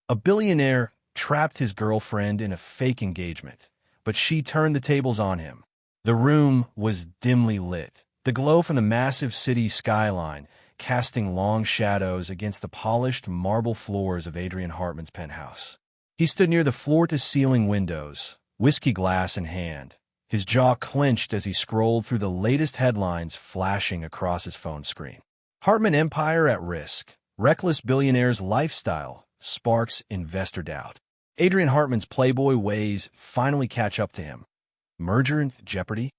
A billionaire trapped his girlfriend in a fake engagement, but she turned the tables on him. The room was dimly lit, the glow from the massive city skyline casting long shadows against the polished marble floors of Adrian Hartman's penthouse. He stood near the floor-to-ceiling windows, whiskey glass in hand, his jaw clenched as he scrolled through the latest headlines flashing across his phone screen. Hartman Empire at risk. Reckless billionaire's lifestyle sparks investor doubt. Adrian Hartman's Playboy ways finally catch up to him. Merger in jeopardy?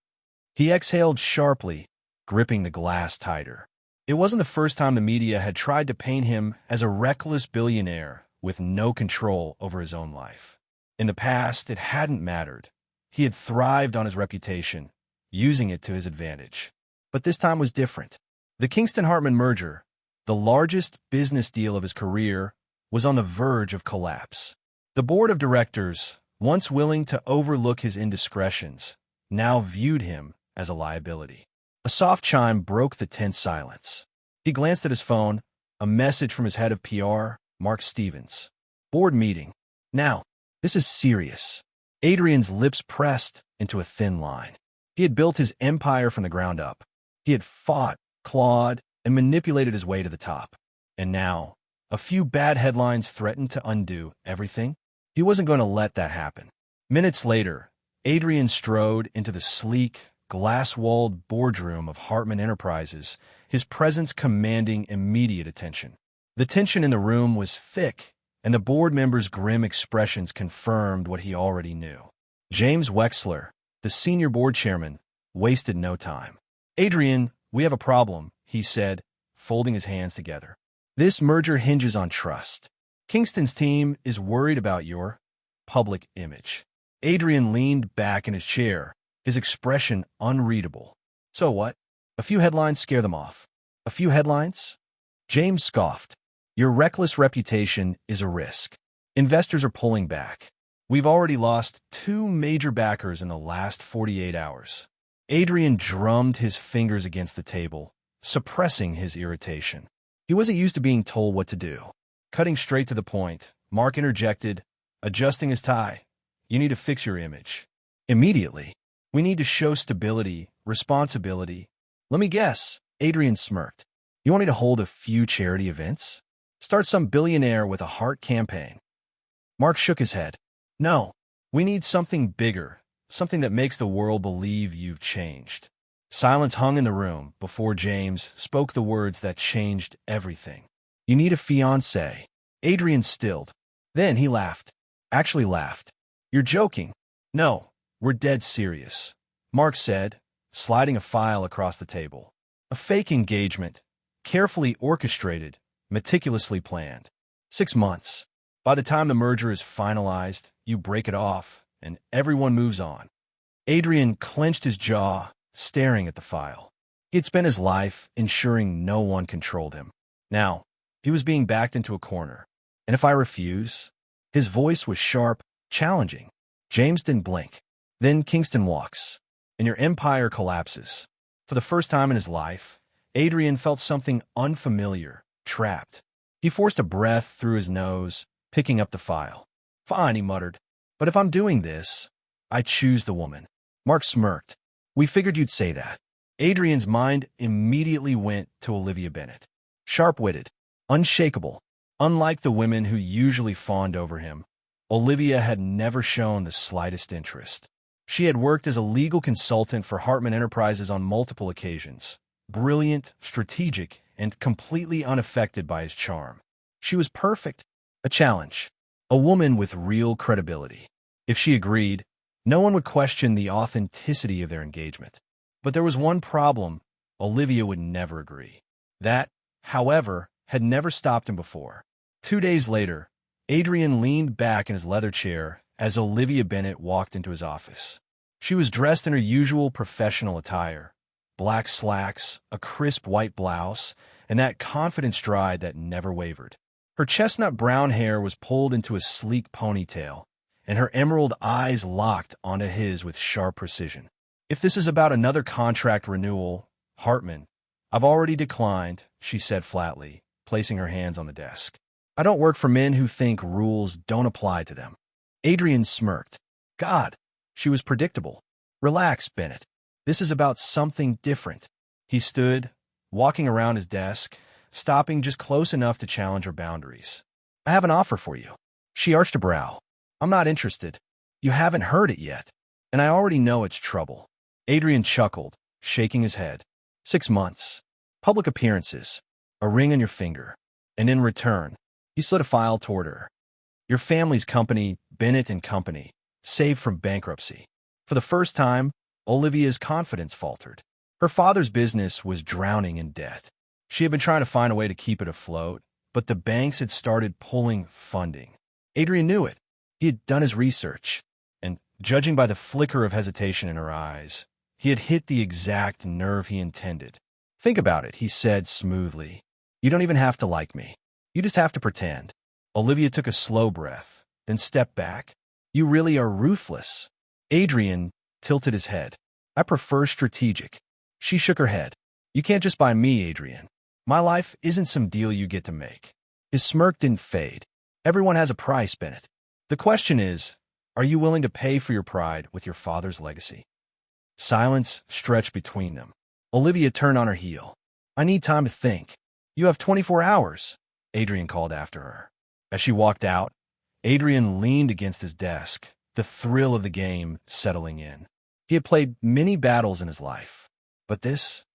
He exhaled sharply, gripping the glass tighter. It wasn't the first time the media had tried to paint him as a reckless billionaire with no control over his own life. In the past, it hadn't mattered. He had thrived on his reputation, using it to his advantage. But this time was different. The Kingston-Hartman merger, the largest business deal of his career, was on the verge of collapse. The board of directors, once willing to overlook his indiscretions, now viewed him as a liability. A soft chime broke the tense silence. He glanced at his phone, a message from his head of PR, Mark Stevens. Board meeting. Now, this is serious. Adrian's lips pressed into a thin line. He had built his empire from the ground up. He had fought, clawed, and manipulated his way to the top. And now, a few bad headlines threatened to undo everything. He wasn't going to let that happen. Minutes later, Adrian strode into the sleek, glass-walled boardroom of Hartman Enterprises, his presence commanding immediate attention. The tension in the room was thick, and the board members' grim expressions confirmed what he already knew. James Wexler, the senior board chairman, wasted no time. "Adrian, we have a problem," he said, folding his hands together. "This merger hinges on trust. Kingston's team is worried about your public image." Adrian leaned back in his chair, his expression unreadable. "So what? A few headlines scare them off. A few headlines?" James scoffed. "Your reckless reputation is a risk. Investors are pulling back. We've already lost 2 major backers in the last 48 hours. Adrian drummed his fingers against the table, suppressing his irritation. He wasn't used to being told what to do. Cutting straight to the point, Mark interjected, adjusting his tie. "You need to fix your image. Immediately. We need to show stability, responsibility." "Let me guess," Adrian smirked. "You want me to hold a few charity events? Start some billionaire with a heart campaign?" Mark shook his head. "No, we need something bigger, something that makes the world believe you've changed." Silence hung in the room before James spoke the words that changed everything. "You need a fiancé." Adrian stilled. Then he laughed. Actually laughed. "You're joking." "No, we're dead serious," Mark said, sliding a file across the table. "A fake engagement, carefully orchestrated, meticulously planned. 6 months. By the time the merger is finalized, you break it off, and everyone moves on." Adrian clenched his jaw, staring at the file. He had spent his life ensuring no one controlled him. Now, he was being backed into a corner. "And if I refuse?" His voice was sharp, challenging. James didn't blink. "Then Kingston walks, and your empire collapses." For the first time in his life, Adrian felt something unfamiliar, trapped. He forced a breath through his nose, picking up the file. "Fine," he muttered. "But if I'm doing this, I choose the woman." Mark smirked. "We figured you'd say that." Adrian's mind immediately went to Olivia Bennett. Sharp-witted, unshakable. Unlike the women who usually fawned over him, Olivia had never shown the slightest interest. She had worked as a legal consultant for Hartman Enterprises on multiple occasions. Brilliant, strategic, and completely unaffected by his charm. She was perfect. A challenge. A woman with real credibility. If she agreed, no one would question the authenticity of their engagement. But there was one problem. Olivia would never agree. That, however, had never stopped him before. 2 days later, Adrian leaned back in his leather chair as Olivia Bennett walked into his office. She was dressed in her usual professional attire, black slacks, a crisp white blouse, and that confident stride that never wavered. Her chestnut brown hair was pulled into a sleek ponytail, and her emerald eyes locked onto his with sharp precision. "If this is about another contract renewal, Hartman, I've already declined," she said flatly, placing her hands on the desk. I don't work for men who think rules don't apply to them. Adrian smirked. God, she was predictable. Relax, Bennett. This is about something different. He stood, walking around his desk, stopping just close enough to challenge her boundaries. I have an offer for you. She arched a brow. I'm not interested. You haven't heard it yet, and I already know it's trouble. Adrian chuckled, shaking his head. 6 months. Public appearances. A ring on your finger. And in return, he slid a file toward her. Your family's company, Bennett and Company, saved from bankruptcy. For the first time, Olivia's confidence faltered. Her father's business was drowning in debt. She had been trying to find a way to keep it afloat, but the banks had started pulling funding. Adrian knew it. He had done his research, and judging by the flicker of hesitation in her eyes, he had hit the exact nerve he intended. Think about it, he said smoothly. You don't even have to like me. You just have to pretend. Olivia took a slow breath, then stepped back. You really are ruthless. Adrian tilted his head. I prefer strategic. She shook her head. You can't just buy me, Adrian. My life isn't some deal you get to make. His smirk didn't fade. Everyone has a price, Bennett. The question is, are you willing to pay for your pride with your father's legacy? Silence stretched between them. Olivia turned on her heel. I need time to think. You have 24 hours, Adrian called after her. As she walked out, Adrian leaned against his desk, the thrill of the game settling in. He had played many battles in his life, but this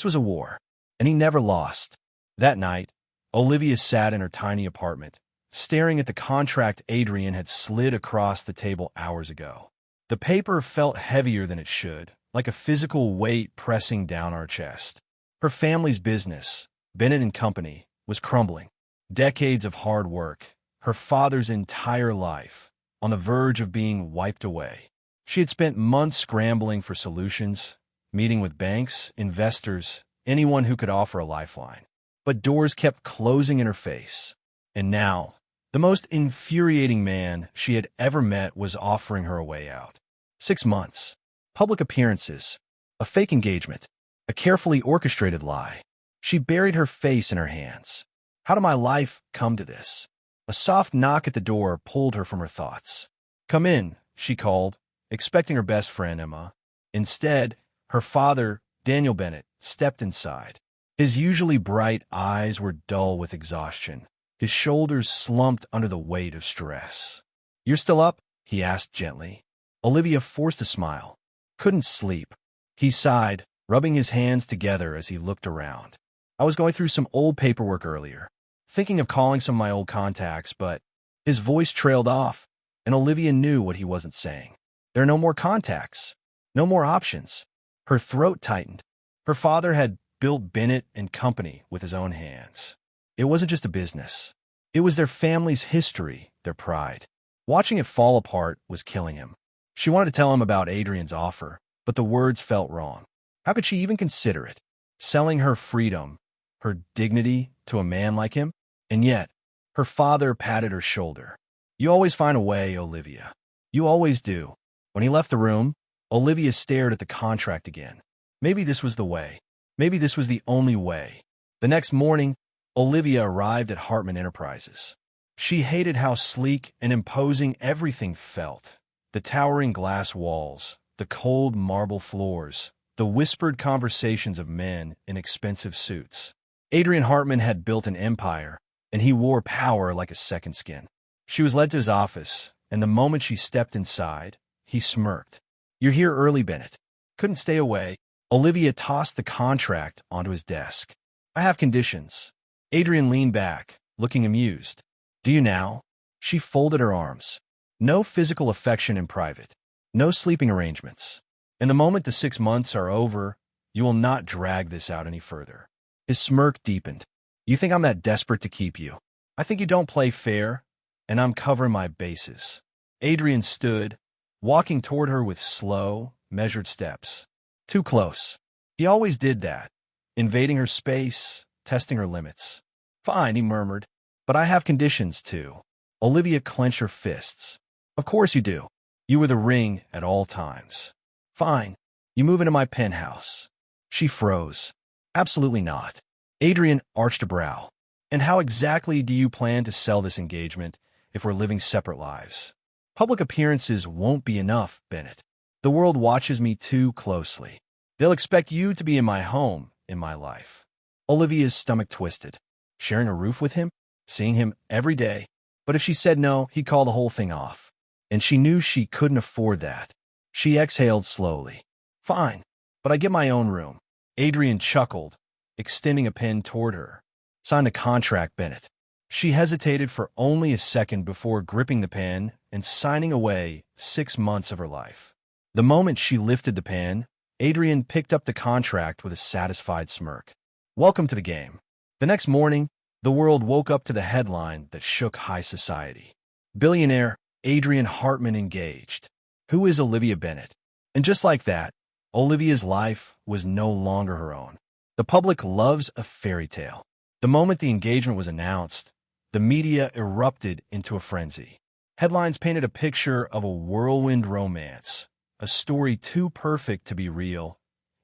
was a war, and he never lost. That night, Olivia sat in her tiny apartment, staring at the contract Adrian had slid across the table hours ago. The paper felt heavier than it should, like a physical weight pressing down our chest. Her family's business, Bennett and Company, was crumbling. Decades of hard work, her father's entire life, on the verge of being wiped away. She had spent months scrambling for solutions, meeting with banks, investors, anyone who could offer a lifeline. But doors kept closing in her face. And now, the most infuriating man she had ever met was offering her a way out. 6 months. Public appearances. A fake engagement. A carefully orchestrated lie. She buried her face in her hands. How did my life come to this? A soft knock at the door pulled her from her thoughts. Come in, she called, expecting her best friend, Emma. Instead, her father, Daniel Bennett, stepped inside. His usually bright eyes were dull with exhaustion. His shoulders slumped under the weight of stress. You're still up? He asked gently. Olivia forced a smile. Couldn't sleep. He sighed, rubbing his hands together as he looked around. I was going through some old paperwork earlier, thinking of calling some of my old contacts, but his voice trailed off, and Olivia knew what he wasn't saying. There are no more contacts, no more options. Her throat tightened. Her father had built Bennett and Company with his own hands. It wasn't just a business. It was their family's history, their pride. Watching it fall apart was killing him. She wanted to tell him about Adrian's offer, but the words felt wrong. How could she even consider it? Selling her freedom, her dignity to a man like him? And yet, her father patted her shoulder. You always find a way, Olivia. You always do. When he left the room, Olivia stared at the contract again. Maybe this was the way. Maybe this was the only way. The next morning, Olivia arrived at Hartman Enterprises. She hated how sleek and imposing everything felt. The towering glass walls, the cold marble floors, the whispered conversations of men in expensive suits. Adrian Hartman had built an empire, and he wore power like a second skin. She was led to his office, and the moment she stepped inside, he smirked. You're here early, Bennett. Couldn't stay away. Olivia tossed the contract onto his desk. I have conditions. Adrian leaned back, looking amused. Do you now? She folded her arms. No physical affection in private. No sleeping arrangements. And the moment the 6 months are over, you will not drag this out any further. His smirk deepened. You think I'm that desperate to keep you? I think you don't play fair, and I'm covering my bases. Adrian stood, walking toward her with slow, measured steps. Too close. He always did that, invading her space, testing her limits. Fine, he murmured, but I have conditions too. Olivia clenched her fists. Of course you do. You were the ring at all times. Fine. You move into my penthouse. She froze. Absolutely not. Adrian arched a brow. And how exactly do you plan to sell this engagement if we're living separate lives? Public appearances won't be enough, Bennett. The world watches me too closely. They'll expect you to be in my home, in my life. Olivia's stomach twisted. Sharing a roof with him? Seeing him every day? But if she said no, he'd call the whole thing off. And she knew she couldn't afford that. She exhaled slowly. Fine, but I get my own room. Adrian chuckled, extending a pen toward her. Sign a contract, Bennett. She hesitated for only a second before gripping the pen and signing away 6 months of her life. The moment she lifted the pen, Adrian picked up the contract with a satisfied smirk. Welcome to the game. The next morning, the world woke up to the headline that shook high society. Billionaire Adrian Hartman engaged. Who is Olivia Bennett? And just like that, Olivia's life was no longer her own. The public loves a fairy tale. The moment the engagement was announced, the media erupted into a frenzy. Headlines painted a picture of a whirlwind romance, a story too perfect to be real.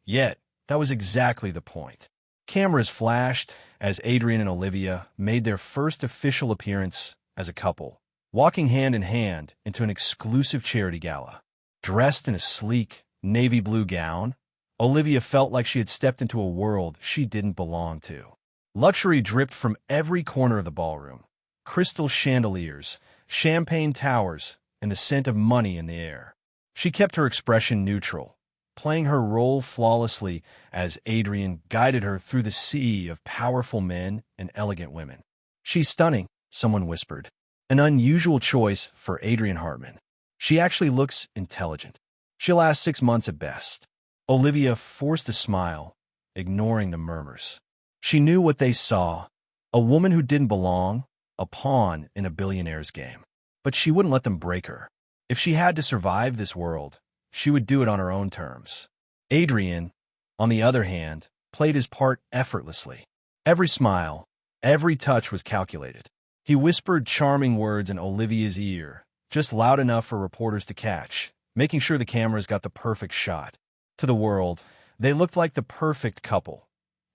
Yet, that was exactly the point. Cameras flashed as Adrian and Olivia made their first official appearance as a couple, walking hand in hand into an exclusive charity gala. Dressed in a sleek, navy blue gown, Olivia felt like she had stepped into a world she didn't belong to. Luxury dripped from every corner of the ballroom. Crystal chandeliers, champagne towers, and the scent of money in the air. She kept her expression neutral, playing her role flawlessly as Adrian guided her through the sea of powerful men and elegant women. She's stunning, someone whispered. An unusual choice for Adrian Hartman. She actually looks intelligent. She'll last 6 months at best. Olivia forced a smile, ignoring the murmurs. She knew what they saw, a woman who didn't belong, a pawn in a billionaire's game. But she wouldn't let them break her. If she had to survive this world, she would do it on her own terms. Adrian, on the other hand, played his part effortlessly. Every smile, every touch was calculated. He whispered charming words in Olivia's ear, just loud enough for reporters to catch, making sure the cameras got the perfect shot. To the world, they looked like the perfect couple.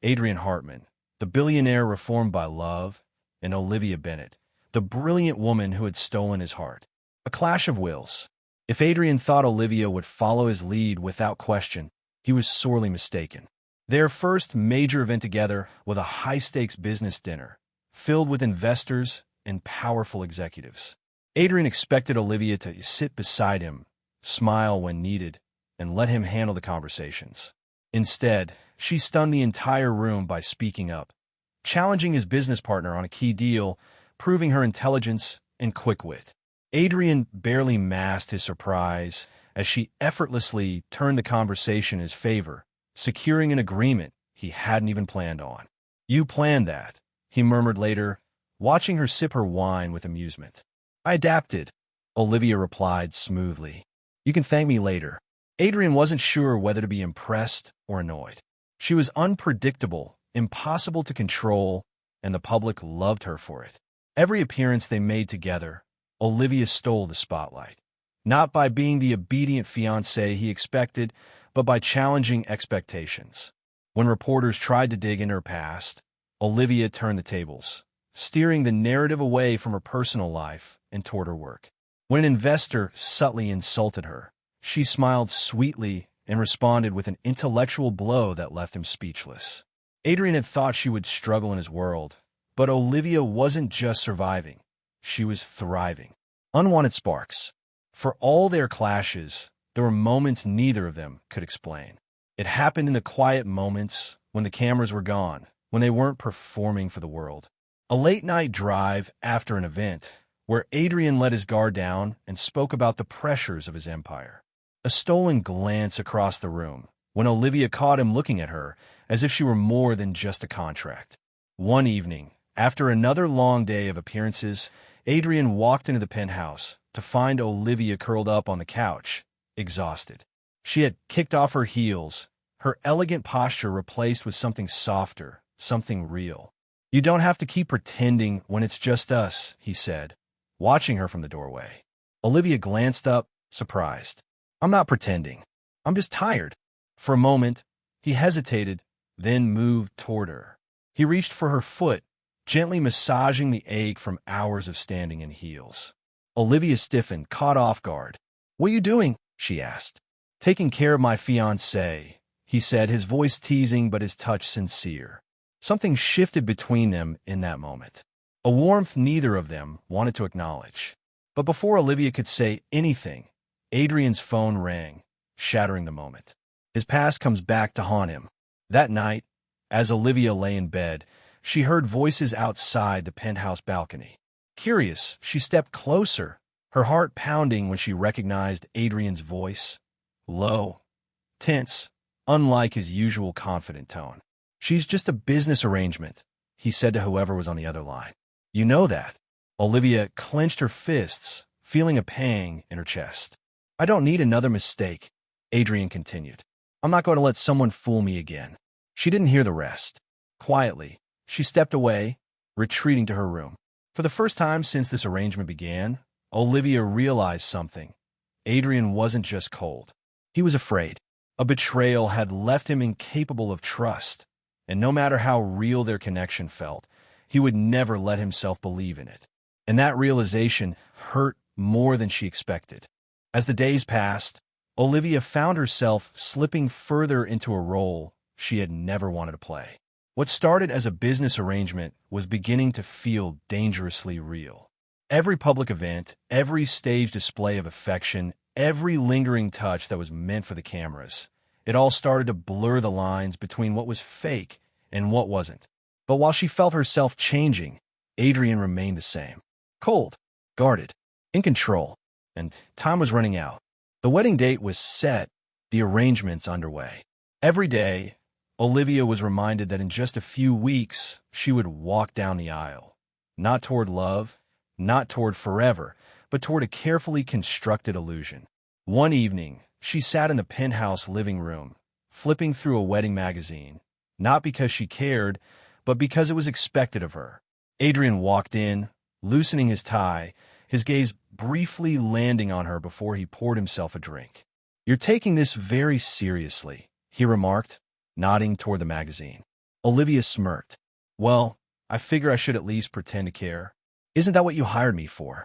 Adrian Hartman, the billionaire reformed by love, and Olivia Bennett, the brilliant woman who had stolen his heart. A clash of wills. If Adrian thought Olivia would follow his lead without question, he was sorely mistaken. Their first major event together was a high-stakes business dinner, filled with investors and powerful executives. Adrian expected Olivia to sit beside him, smile when needed, and let him handle the conversations. Instead, she stunned the entire room by speaking up, challenging his business partner on a key deal, proving her intelligence and quick wit. Adrian barely masked his surprise as she effortlessly turned the conversation in his favor, securing an agreement he hadn't even planned on. You planned that, he murmured later, watching her sip her wine with amusement. I adapted, Olivia replied smoothly. You can thank me later. Adrian wasn't sure whether to be impressed or annoyed. She was unpredictable, impossible to control, and the public loved her for it. Every appearance they made together, Olivia stole the spotlight. Not by being the obedient fiancée he expected, but by challenging expectations. When reporters tried to dig into her past, Olivia turned the tables, steering the narrative away from her personal life and toward her work. When an investor subtly insulted her, she smiled sweetly and responded with an intellectual blow that left him speechless. Adrian had thought she would struggle in his world, but Olivia wasn't just surviving. She was thriving. Unwanted sparks. For all their clashes, there were moments neither of them could explain. It happened in the quiet moments when the cameras were gone, when they weren't performing for the world. A late-night drive after an event where Adrian let his guard down and spoke about the pressures of his empire. A stolen glance across the room when Olivia caught him looking at her as if she were more than just a contract. One evening, after another long day of appearances, Adrian walked into the penthouse to find Olivia curled up on the couch, exhausted. She had kicked off her heels, her elegant posture replaced with something softer, something real. You don't have to keep pretending when it's just us, he said, watching her from the doorway. Olivia glanced up, surprised. I'm not pretending. I'm just tired. For a moment, he hesitated, then moved toward her. He reached for her foot, gently massaging the ache from hours of standing in heels. Olivia stiffened, caught off guard. "What are you doing?" she asked. "Taking care of my fiancée," he said, his voice teasing but his touch sincere. Something shifted between them in that moment, a warmth neither of them wanted to acknowledge. But before Olivia could say anything, Adrian's phone rang, shattering the moment. His past comes back to haunt him. That night, as Olivia lay in bed, she heard voices outside the penthouse balcony. Curious, she stepped closer, her heart pounding when she recognized Adrian's voice. Low, tense, unlike his usual confident tone. "She's just a business arrangement," he said to whoever was on the other line. "You know that." Olivia clenched her fists, feeling a pang in her chest. "I don't need another mistake," Adrian continued. "I'm not going to let someone fool me again." She didn't hear the rest. Quietly, she stepped away, retreating to her room. For the first time since this arrangement began, Olivia realized something. Adrian wasn't just cold. He was afraid. A betrayal had left him incapable of trust, and no matter how real their connection felt, he would never let himself believe in it. And that realization hurt more than she expected. As the days passed, Olivia found herself slipping further into a role she had never wanted to play. What started as a business arrangement was beginning to feel dangerously real. Every public event, every stage display of affection, every lingering touch that was meant for the cameras, it all started to blur the lines between what was fake and what wasn't. But while she felt herself changing, Adrian remained the same. Cold, guarded, in control, and time was running out. The wedding date was set, the arrangements underway. Every day, Olivia was reminded that in just a few weeks, she would walk down the aisle. Not toward love, not toward forever, but toward a carefully constructed illusion. One evening, she sat in the penthouse living room, flipping through a wedding magazine, not because she cared, but because it was expected of her. Adrian walked in, loosening his tie, his gaze briefly landing on her before he poured himself a drink. "You're taking this very seriously," he remarked, nodding toward the magazine. Olivia smirked. "Well, I figure I should at least pretend to care. Isn't that what you hired me for?"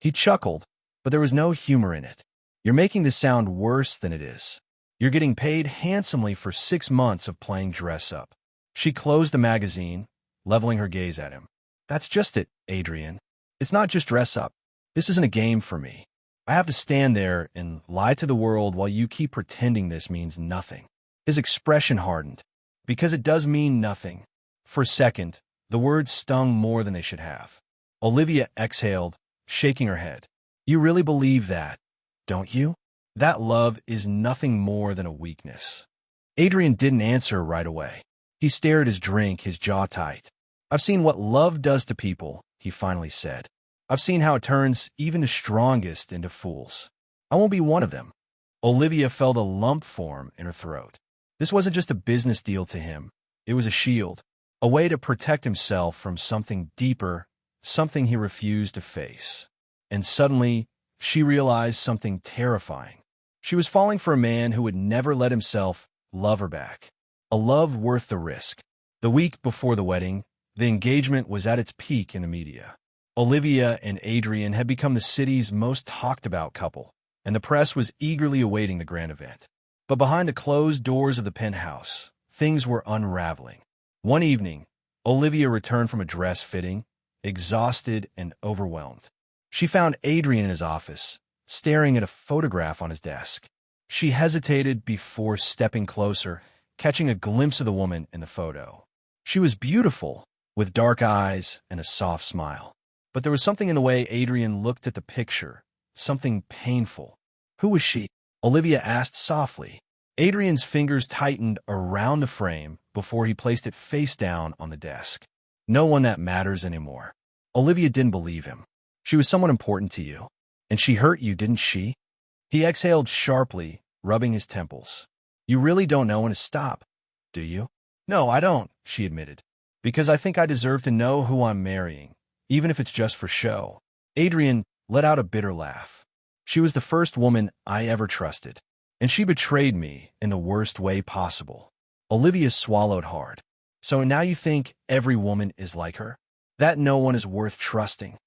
He chuckled, but there was no humor in it. "You're making this sound worse than it is. You're getting paid handsomely for 6 months of playing dress-up." She closed the magazine, leveling her gaze at him. "That's just it, Adrian. It's not just dress-up. This isn't a game for me. I have to stand there and lie to the world while you keep pretending this means nothing." His expression hardened. "Because it does mean nothing." For a second, the words stung more than they should have. Olivia exhaled, shaking her head. "You really believe that, don't you? That love is nothing more than a weakness." Adrian didn't answer right away. He stared at his drink, his jaw tight. "I've seen what love does to people," he finally said. "I've seen how it turns even the strongest into fools. I won't be one of them." Olivia felt a lump form in her throat. This wasn't just a business deal to him. It was a shield, a way to protect himself from something deeper, something he refused to face. And suddenly, she realized something terrifying. She was falling for a man who would never let himself love her back. A love worth the risk. The week before the wedding, the engagement was at its peak in the media. Olivia and Adrian had become the city's most talked-about couple, and the press was eagerly awaiting the grand event. But behind the closed doors of the penthouse, things were unraveling. One evening, Olivia returned from a dress fitting, exhausted and overwhelmed. She found Adrian in his office, staring at a photograph on his desk. She hesitated before stepping closer, catching a glimpse of the woman in the photo. She was beautiful, with dark eyes and a soft smile. But there was something in the way Adrian looked at the picture, something painful. "Who was she?" Olivia asked softly. Adrian's fingers tightened around the frame before he placed it face down on the desk. "No one that matters anymore." Olivia didn't believe him. "She was someone important to you. And she hurt you, didn't she?" He exhaled sharply, rubbing his temples. "You really don't know when to stop, do you?" "No, I don't," she admitted. "Because I think I deserve to know who I'm marrying, even if it's just for show." Adrian let out a bitter laugh. "She was the first woman I ever trusted, and she betrayed me in the worst way possible." Olivia swallowed hard. "So now you think every woman is like her?" That no one is worth trusting.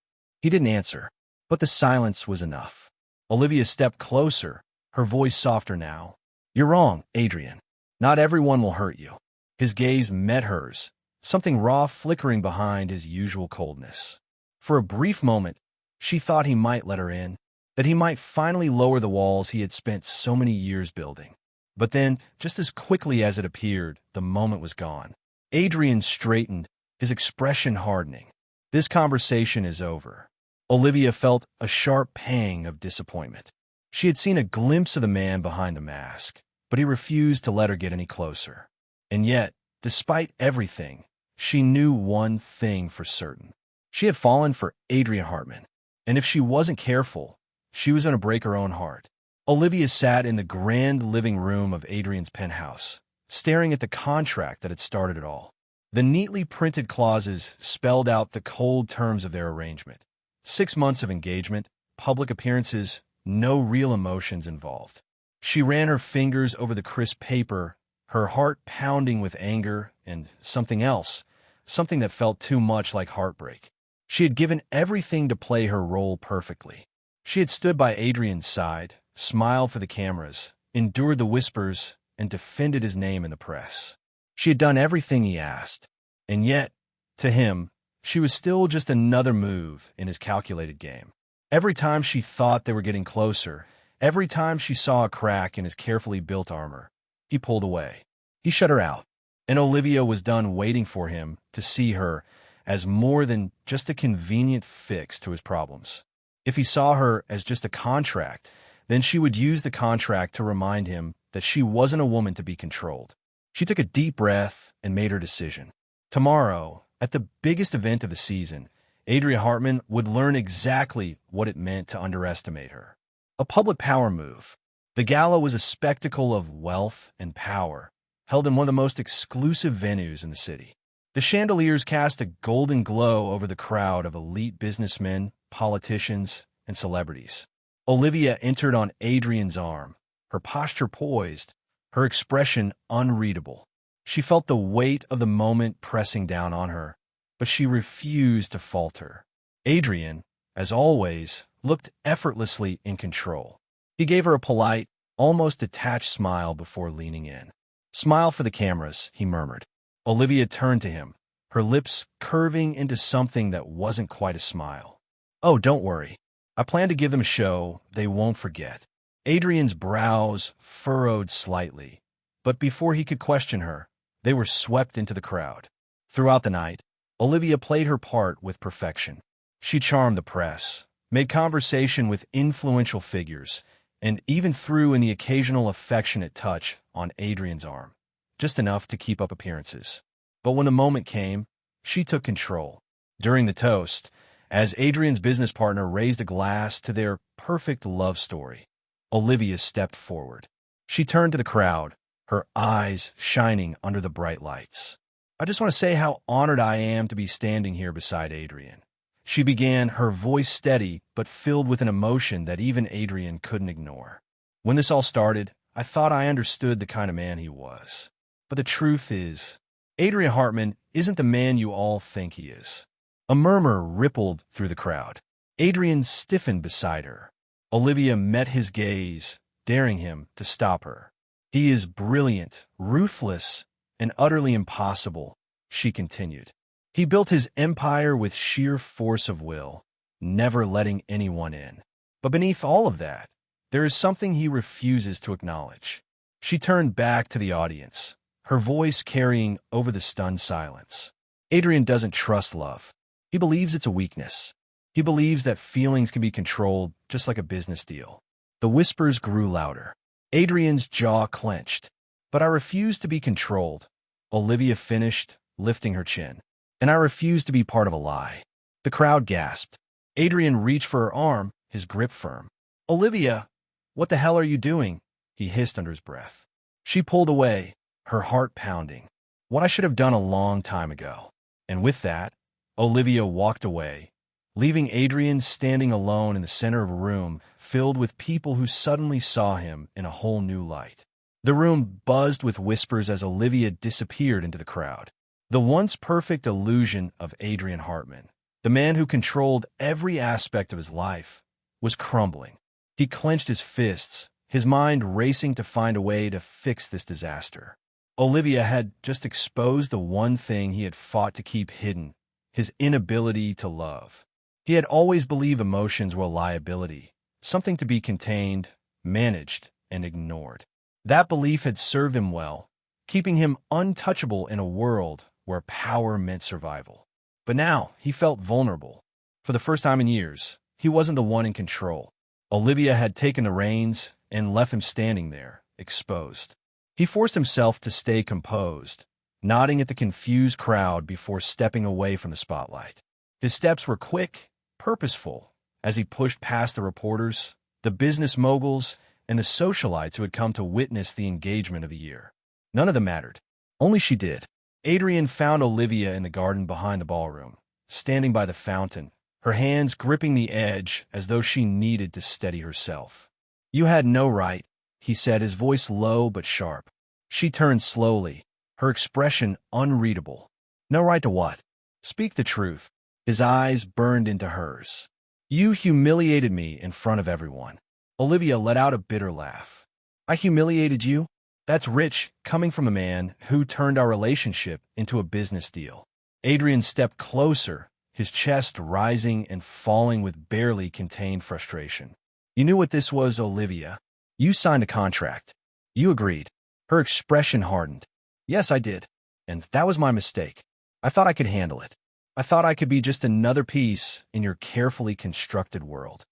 He didn't answer, but the silence was enough. Olivia stepped closer, her voice softer now. You're wrong, Adrian. Not everyone will hurt you. His gaze met hers, something raw flickering behind his usual coldness. For a brief moment, she thought he might let her in, that he might finally lower the walls he had spent so many years building. But then, just as quickly as it appeared, the moment was gone. Adrian straightened, his expression hardening. This conversation is over. Olivia felt a sharp pang of disappointment. She had seen a glimpse of the man behind the mask, but he refused to let her get any closer. And yet, despite everything, she knew one thing for certain. She had fallen for Adrian Hartman, and if she wasn't careful, she was going to break her own heart. Olivia sat in the grand living room of Adrian's penthouse, staring at the contract that had started it all. The neatly printed clauses spelled out the cold terms of their arrangement. 6 months of engagement, public appearances, no real emotions involved. She ran her fingers over the crisp paper, her heart pounding with anger and something else, something that felt too much like heartbreak. She had given everything to play her role perfectly. She had stood by Adrian's side, smiled for the cameras, endured the whispers, and defended his name in the press. She had done everything he asked, and yet, to him, she was still just another move in his calculated game. Every time she thought they were getting closer, every time she saw a crack in his carefully built armor, he pulled away. He shut her out, and Olivia was done waiting for him to see her as more than just a convenient fix to his problems. If he saw her as just a contract, then she would use the contract to remind him that she wasn't a woman to be controlled. She took a deep breath and made her decision. Tomorrow, at the biggest event of the season, Adrian Hartman would learn exactly what it meant to underestimate her. A public power move. The gala was a spectacle of wealth and power, held in one of the most exclusive venues in the city. The chandeliers cast a golden glow over the crowd of elite businessmen, politicians, and celebrities. Olivia entered on Adrian's arm, her posture poised, her expression unreadable. She felt the weight of the moment pressing down on her, but she refused to falter. Adrian, as always, looked effortlessly in control. He gave her a polite, almost detached smile before leaning in. "Smile for the cameras," he murmured. Olivia turned to him, her lips curving into something that wasn't quite a smile. "Oh, don't worry. I plan to give them a show they won't forget." Adrian's brows furrowed slightly, but before he could question her, they were swept into the crowd. Throughout the night, Olivia played her part with perfection. She charmed the press, made conversation with influential figures, and even threw in the occasional affectionate touch on Adrian's arm, just enough to keep up appearances. But when the moment came, she took control. During the toast, as Adrian's business partner raised a glass to their perfect love story, Olivia stepped forward. She turned to the crowd, her eyes shining under the bright lights. "I just want to say how honored I am to be standing here beside Adrian." She began, her voice steady but filled with an emotion that even Adrian couldn't ignore. "When this all started, I thought I understood the kind of man he was. But the truth is, Adrian Hartman isn't the man you all think he is." A murmur rippled through the crowd. Adrian stiffened beside her. Olivia met his gaze, daring him to stop her. "He is brilliant, ruthless, and utterly impossible," she continued. "He built his empire with sheer force of will, never letting anyone in. But beneath all of that, there is something he refuses to acknowledge." She turned back to the audience, her voice carrying over the stunned silence. "Adrian doesn't trust love. He believes it's a weakness. He believes that feelings can be controlled just like a business deal." The whispers grew louder. Adrian's jaw clenched. "But I refuse to be controlled," Olivia finished, lifting her chin. "And I refuse to be part of a lie." The crowd gasped. Adrian reached for her arm, his grip firm. "Olivia, what the hell are you doing?" he hissed under his breath. She pulled away, her heart pounding. "What I should have done a long time ago." And with that, Olivia walked away, leaving Adrian standing alone in the center of a room filled with people who suddenly saw him in a whole new light. The room buzzed with whispers as Olivia disappeared into the crowd. The once perfect illusion of Adrian Hartman, the man who controlled every aspect of his life, was crumbling. He clenched his fists, his mind racing to find a way to fix this disaster. Olivia had just exposed the one thing he had fought to keep hidden, his inability to love. He had always believed emotions were a liability, something to be contained, managed, and ignored. That belief had served him well, keeping him untouchable in a world where power meant survival. But now he felt vulnerable. For the first time in years, he wasn't the one in control. Olivia had taken the reins and left him standing there, exposed. He forced himself to stay composed, nodding at the confused crowd before stepping away from the spotlight. His steps were quick, purposeful, as he pushed past the reporters, the business moguls, and the socialites who had come to witness the engagement of the year. None of them mattered. Only she did. Adrian found Olivia in the garden behind the ballroom, standing by the fountain, her hands gripping the edge as though she needed to steady herself. "You had no right," he said, his voice low but sharp. She turned slowly, her expression unreadable. "No right to what? Speak the truth." His eyes burned into hers. "You humiliated me in front of everyone." Olivia let out a bitter laugh. "I humiliated you? That's rich, coming from a man who turned our relationship into a business deal." Adrian stepped closer, his chest rising and falling with barely contained frustration. "You knew what this was, Olivia. You signed a contract. You agreed." Her expression hardened. "Yes, I did. And that was my mistake. I thought I could handle it. I thought I could be just another piece in your carefully constructed world."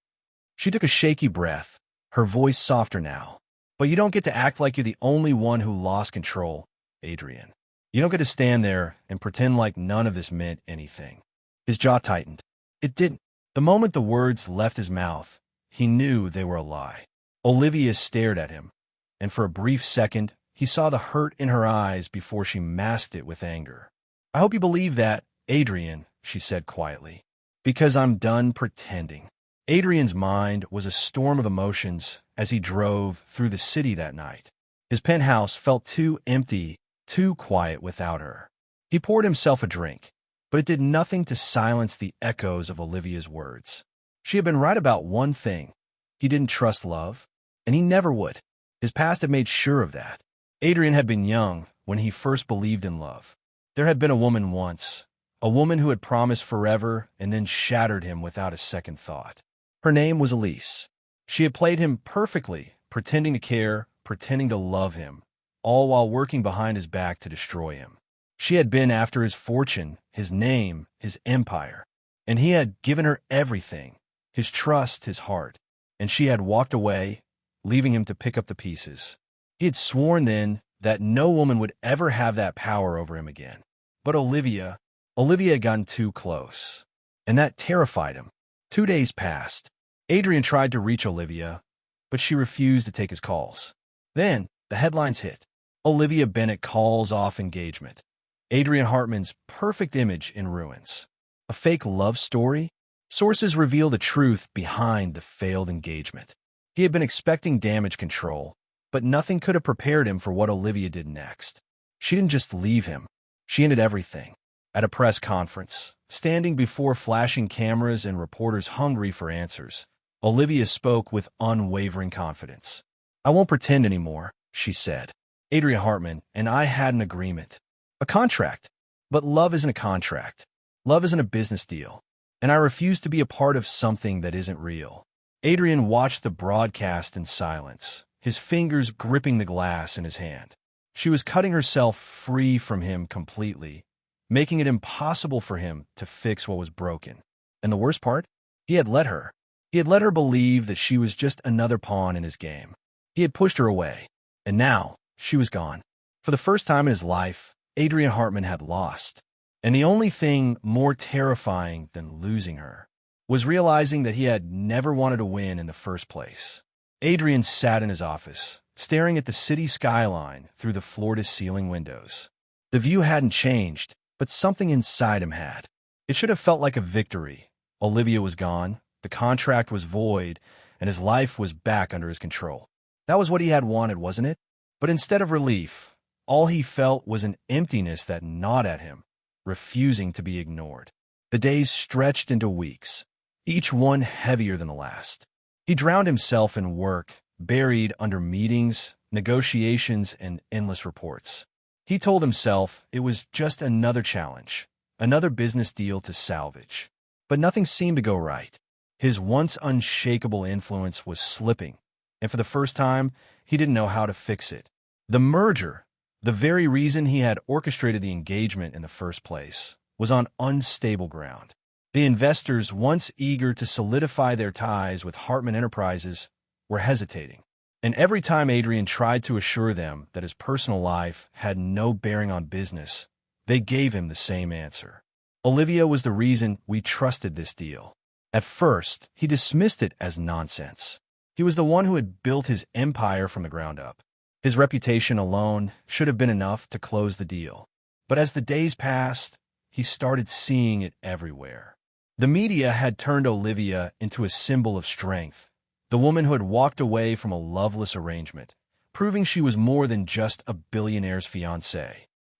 She took a shaky breath, her voice softer now. "But you don't get to act like you're the only one who lost control, Adrian. You don't get to stand there and pretend like none of this meant anything." His jaw tightened. It didn't. The moment the words left his mouth, he knew they were a lie. Olivia stared at him, and for a brief second, he saw the hurt in her eyes before she masked it with anger. "I hope you believe that, Adrian," she said quietly, "because I'm done pretending." Adrian's mind was a storm of emotions as he drove through the city that night. His penthouse felt too empty, too quiet without her. He poured himself a drink, but it did nothing to silence the echoes of Olivia's words. She had been right about one thing. He didn't trust love, and he never would. His past had made sure of that. Adrian had been young when he first believed in love. There had been a woman once, a woman who had promised forever and then shattered him without a second thought. Her name was Elise. She had played him perfectly, pretending to care, pretending to love him, all while working behind his back to destroy him. She had been after his fortune, his name, his empire, and he had given her everything, his trust, his heart, and she had walked away, leaving him to pick up the pieces. He had sworn then that no woman would ever have that power over him again. But Olivia had gotten too close, and that terrified him. 2 days passed. Adrian tried to reach Olivia, but she refused to take his calls. Then the headlines hit. Olivia Bennett calls off engagement. Adrian Hartman's perfect image in ruins. A fake love story? Sources reveal the truth behind the failed engagement. He had been expecting damage control, but nothing could have prepared him for what Olivia did next. She didn't just leave him. She ended everything. At a press conference, standing before flashing cameras and reporters hungry for answers, Olivia spoke with unwavering confidence. "I won't pretend anymore," she said. "Adrian Hartman and I had an agreement. A contract. But love isn't a contract. Love isn't a business deal. And I refuse to be a part of something that isn't real." Adrian watched the broadcast in silence, his fingers gripping the glass in his hand. She was cutting herself free from him completely, making it impossible for him to fix what was broken. And the worst part? He had let her. He had let her believe that she was just another pawn in his game. He had pushed her away, and now she was gone. For the first time in his life, Adrian Hartman had lost. And the only thing more terrifying than losing her was realizing that he had never wanted to win in the first place. Adrian sat in his office, staring at the city skyline through the floor-to-ceiling windows. The view hadn't changed, but something inside him had. It should have felt like a victory. Olivia was gone, the contract was void, and his life was back under his control. That was what he had wanted, wasn't it? But instead of relief, all he felt was an emptiness that gnawed at him, refusing to be ignored. The days stretched into weeks, each one heavier than the last. He drowned himself in work, buried under meetings, negotiations, and endless reports. He told himself it was just another challenge, another business deal to salvage. But nothing seemed to go right. His once unshakable influence was slipping, and for the first time, he didn't know how to fix it. The merger, the very reason he had orchestrated the engagement in the first place, was on unstable ground. The investors, once eager to solidify their ties with Hartman Enterprises, were hesitating. And every time Adrian tried to assure them that his personal life had no bearing on business, they gave him the same answer. Olivia was the reason we trusted this deal. At first, he dismissed it as nonsense. He was the one who had built his empire from the ground up. His reputation alone should have been enough to close the deal. But as the days passed, he started seeing it everywhere. The media had turned Olivia into a symbol of strength, the woman who had walked away from a loveless arrangement, proving she was more than just a billionaire's fiancée.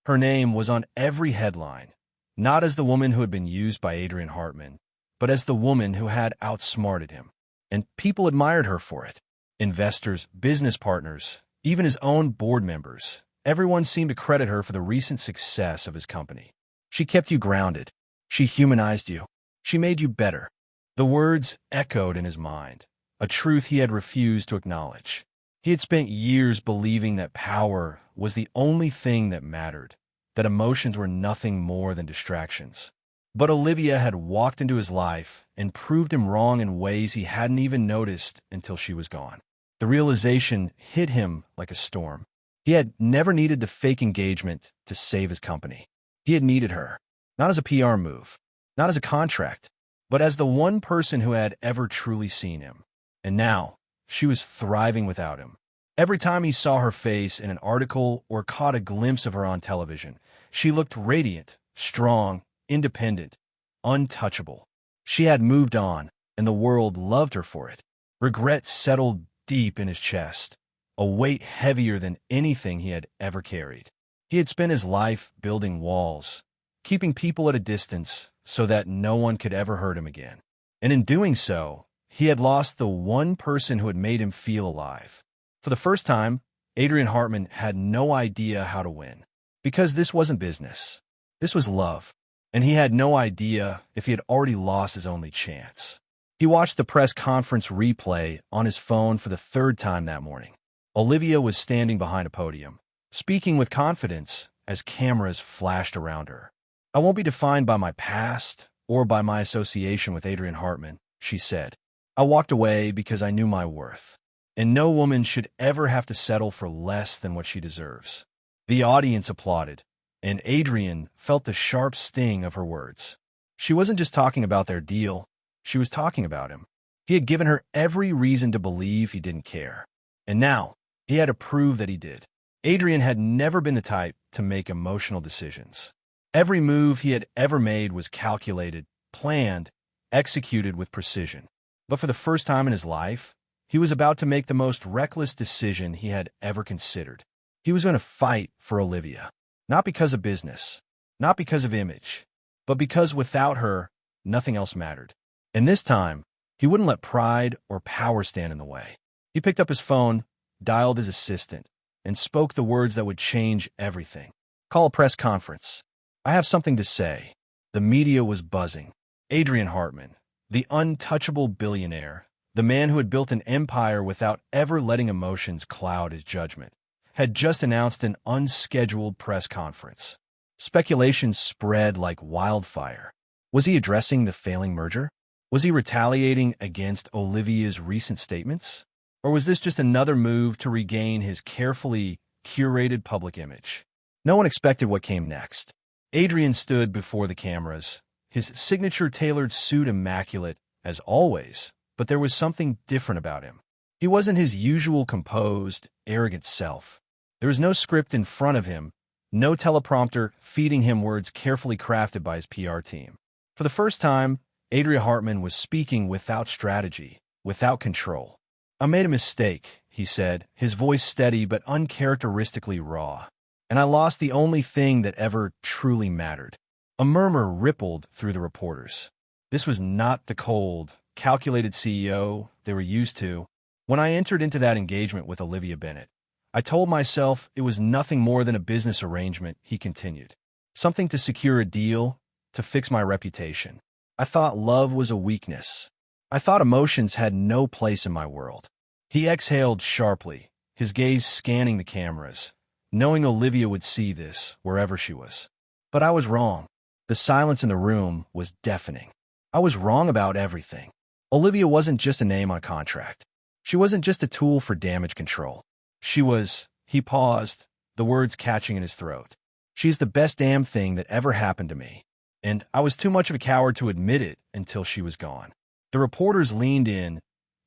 Her name was on every headline, not as the woman who had been used by Adrian Hartman, but as the woman who had outsmarted him. And people admired her for it. Investors, business partners, even his own board members, everyone seemed to credit her for the recent success of his company. She kept you grounded. She humanized you. She made you better. The words echoed in his mind, a truth he had refused to acknowledge. He had spent years believing that power was the only thing that mattered, that emotions were nothing more than distractions. But Olivia had walked into his life and proved him wrong in ways he hadn't even noticed until she was gone. The realization hit him like a storm. He had never needed the fake engagement to save his company. He had needed her, not as a PR move, not as a contract, but as the one person who had ever truly seen him. And now, she was thriving without him. Every time he saw her face in an article or caught a glimpse of her on television, she looked radiant, strong, independent, untouchable. She had moved on, and the world loved her for it. Regret settled deep in his chest, a weight heavier than anything he had ever carried. He had spent his life building walls, keeping people at a distance so that no one could ever hurt him again. And in doing so, he had lost the one person who had made him feel alive. For the first time, Adrian Hartman had no idea how to win. Because this wasn't business. This was love. And he had no idea if he had already lost his only chance. He watched the press conference replay on his phone for the third time that morning. Olivia was standing behind a podium, speaking with confidence as cameras flashed around her. "I won't be defined by my past or by my association with Adrian Hartman," she said. "I walked away because I knew my worth. And no woman should ever have to settle for less than what she deserves." The audience applauded, and Adrian felt the sharp sting of her words. She wasn't just talking about their deal, she was talking about him. He had given her every reason to believe he didn't care. And now, he had to prove that he did. Adrian had never been the type to make emotional decisions. Every move he had ever made was calculated, planned, executed with precision. But for the first time in his life, he was about to make the most reckless decision he had ever considered. He was going to fight for Olivia. Not because of business, not because of image, but because without her, nothing else mattered. And this time, he wouldn't let pride or power stand in the way. He picked up his phone, dialed his assistant, and spoke the words that would change everything. "Call a press conference. I have something to say." The media was buzzing. Adrian Hartman, the untouchable billionaire, the man who had built an empire without ever letting emotions cloud his judgment, had just announced an unscheduled press conference. Speculation spread like wildfire. Was he addressing the failing merger? Was he retaliating against Olivia's recent statements? Or was this just another move to regain his carefully curated public image? No one expected what came next. Adrian stood before the cameras, his signature-tailored suit immaculate, as always, but there was something different about him. He wasn't his usual composed, arrogant self. There was no script in front of him, no teleprompter feeding him words carefully crafted by his PR team. For the first time, Adrian Hartman was speaking without strategy, without control. "I made a mistake," he said, his voice steady but uncharacteristically raw. "And I lost the only thing that ever truly mattered." A murmur rippled through the reporters. This was not the cold, calculated CEO they were used to. When I entered into that engagement with Olivia Bennet, I told myself it was nothing more than a business arrangement, he continued. Something to secure a deal, to fix my reputation. I thought love was a weakness. I thought emotions had no place in my world. He exhaled sharply, his gaze scanning the cameras, knowing Olivia would see this wherever she was. But I was wrong. The silence in the room was deafening. I was wrong about everything. Olivia wasn't just a name on a contract. She wasn't just a tool for damage control. She was, he paused, the words catching in his throat. She's the best damn thing that ever happened to me. And I was too much of a coward to admit it until she was gone. The reporters leaned in,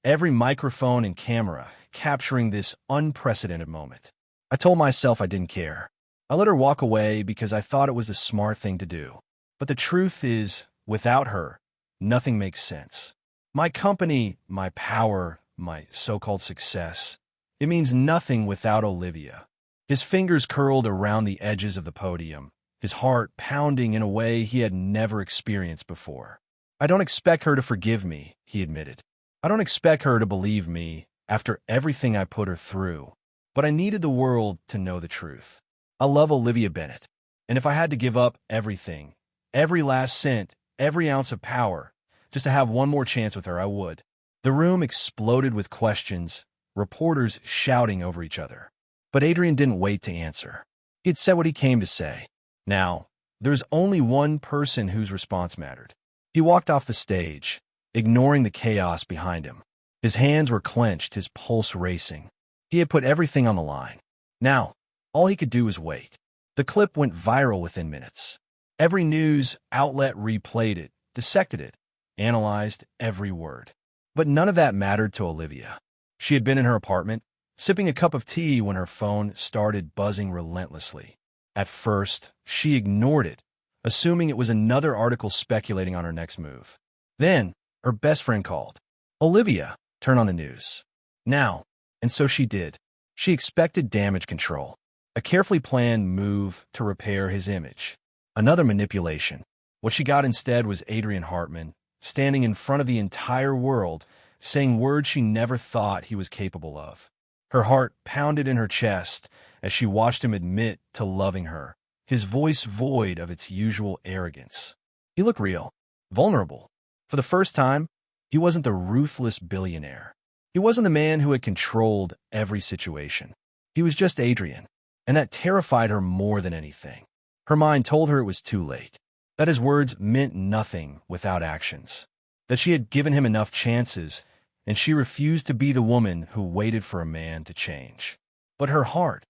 every microphone and camera capturing this unprecedented moment. I told myself I didn't care. I let her walk away because I thought it was the smart thing to do. But the truth is, without her, nothing makes sense. My company, my power, my so-called success, it means nothing without Olivia. His fingers curled around the edges of the podium, his heart pounding in a way he had never experienced before. I don't expect her to forgive me, he admitted. I don't expect her to believe me after everything I put her through. But I needed the world to know the truth. I love Olivia Bennet. And if I had to give up everything, every last cent, every ounce of power, just to have one more chance with her, I would. The room exploded with questions, reporters shouting over each other. But Adrian didn't wait to answer. He had said what he came to say. Now, there's only one person whose response mattered. He walked off the stage, ignoring the chaos behind him. His hands were clenched, his pulse racing. He had put everything on the line. Now, all he could do was wait. The clip went viral within minutes. Every news outlet replayed it, dissected it, analyzed every word. But none of that mattered to Olivia. She had been in her apartment, sipping a cup of tea when her phone started buzzing relentlessly. At first, she ignored it, assuming it was another article speculating on her next move. Then, her best friend called. Olivia, turn on the news. Now. And so she did. She expected damage control, a carefully planned move to repair his image. Another manipulation. What she got instead was Adrian Hartman, standing in front of the entire world, saying words she never thought he was capable of. Her heart pounded in her chest as she watched him admit to loving her, his voice void of its usual arrogance. He looked real, vulnerable. For the first time, he wasn't the ruthless billionaire. He wasn't the man who had controlled every situation. He was just Adrian, and that terrified her more than anything. Her mind told her it was too late, that his words meant nothing without actions, that she had given him enough chances, and she refused to be the woman who waited for a man to change. But her heart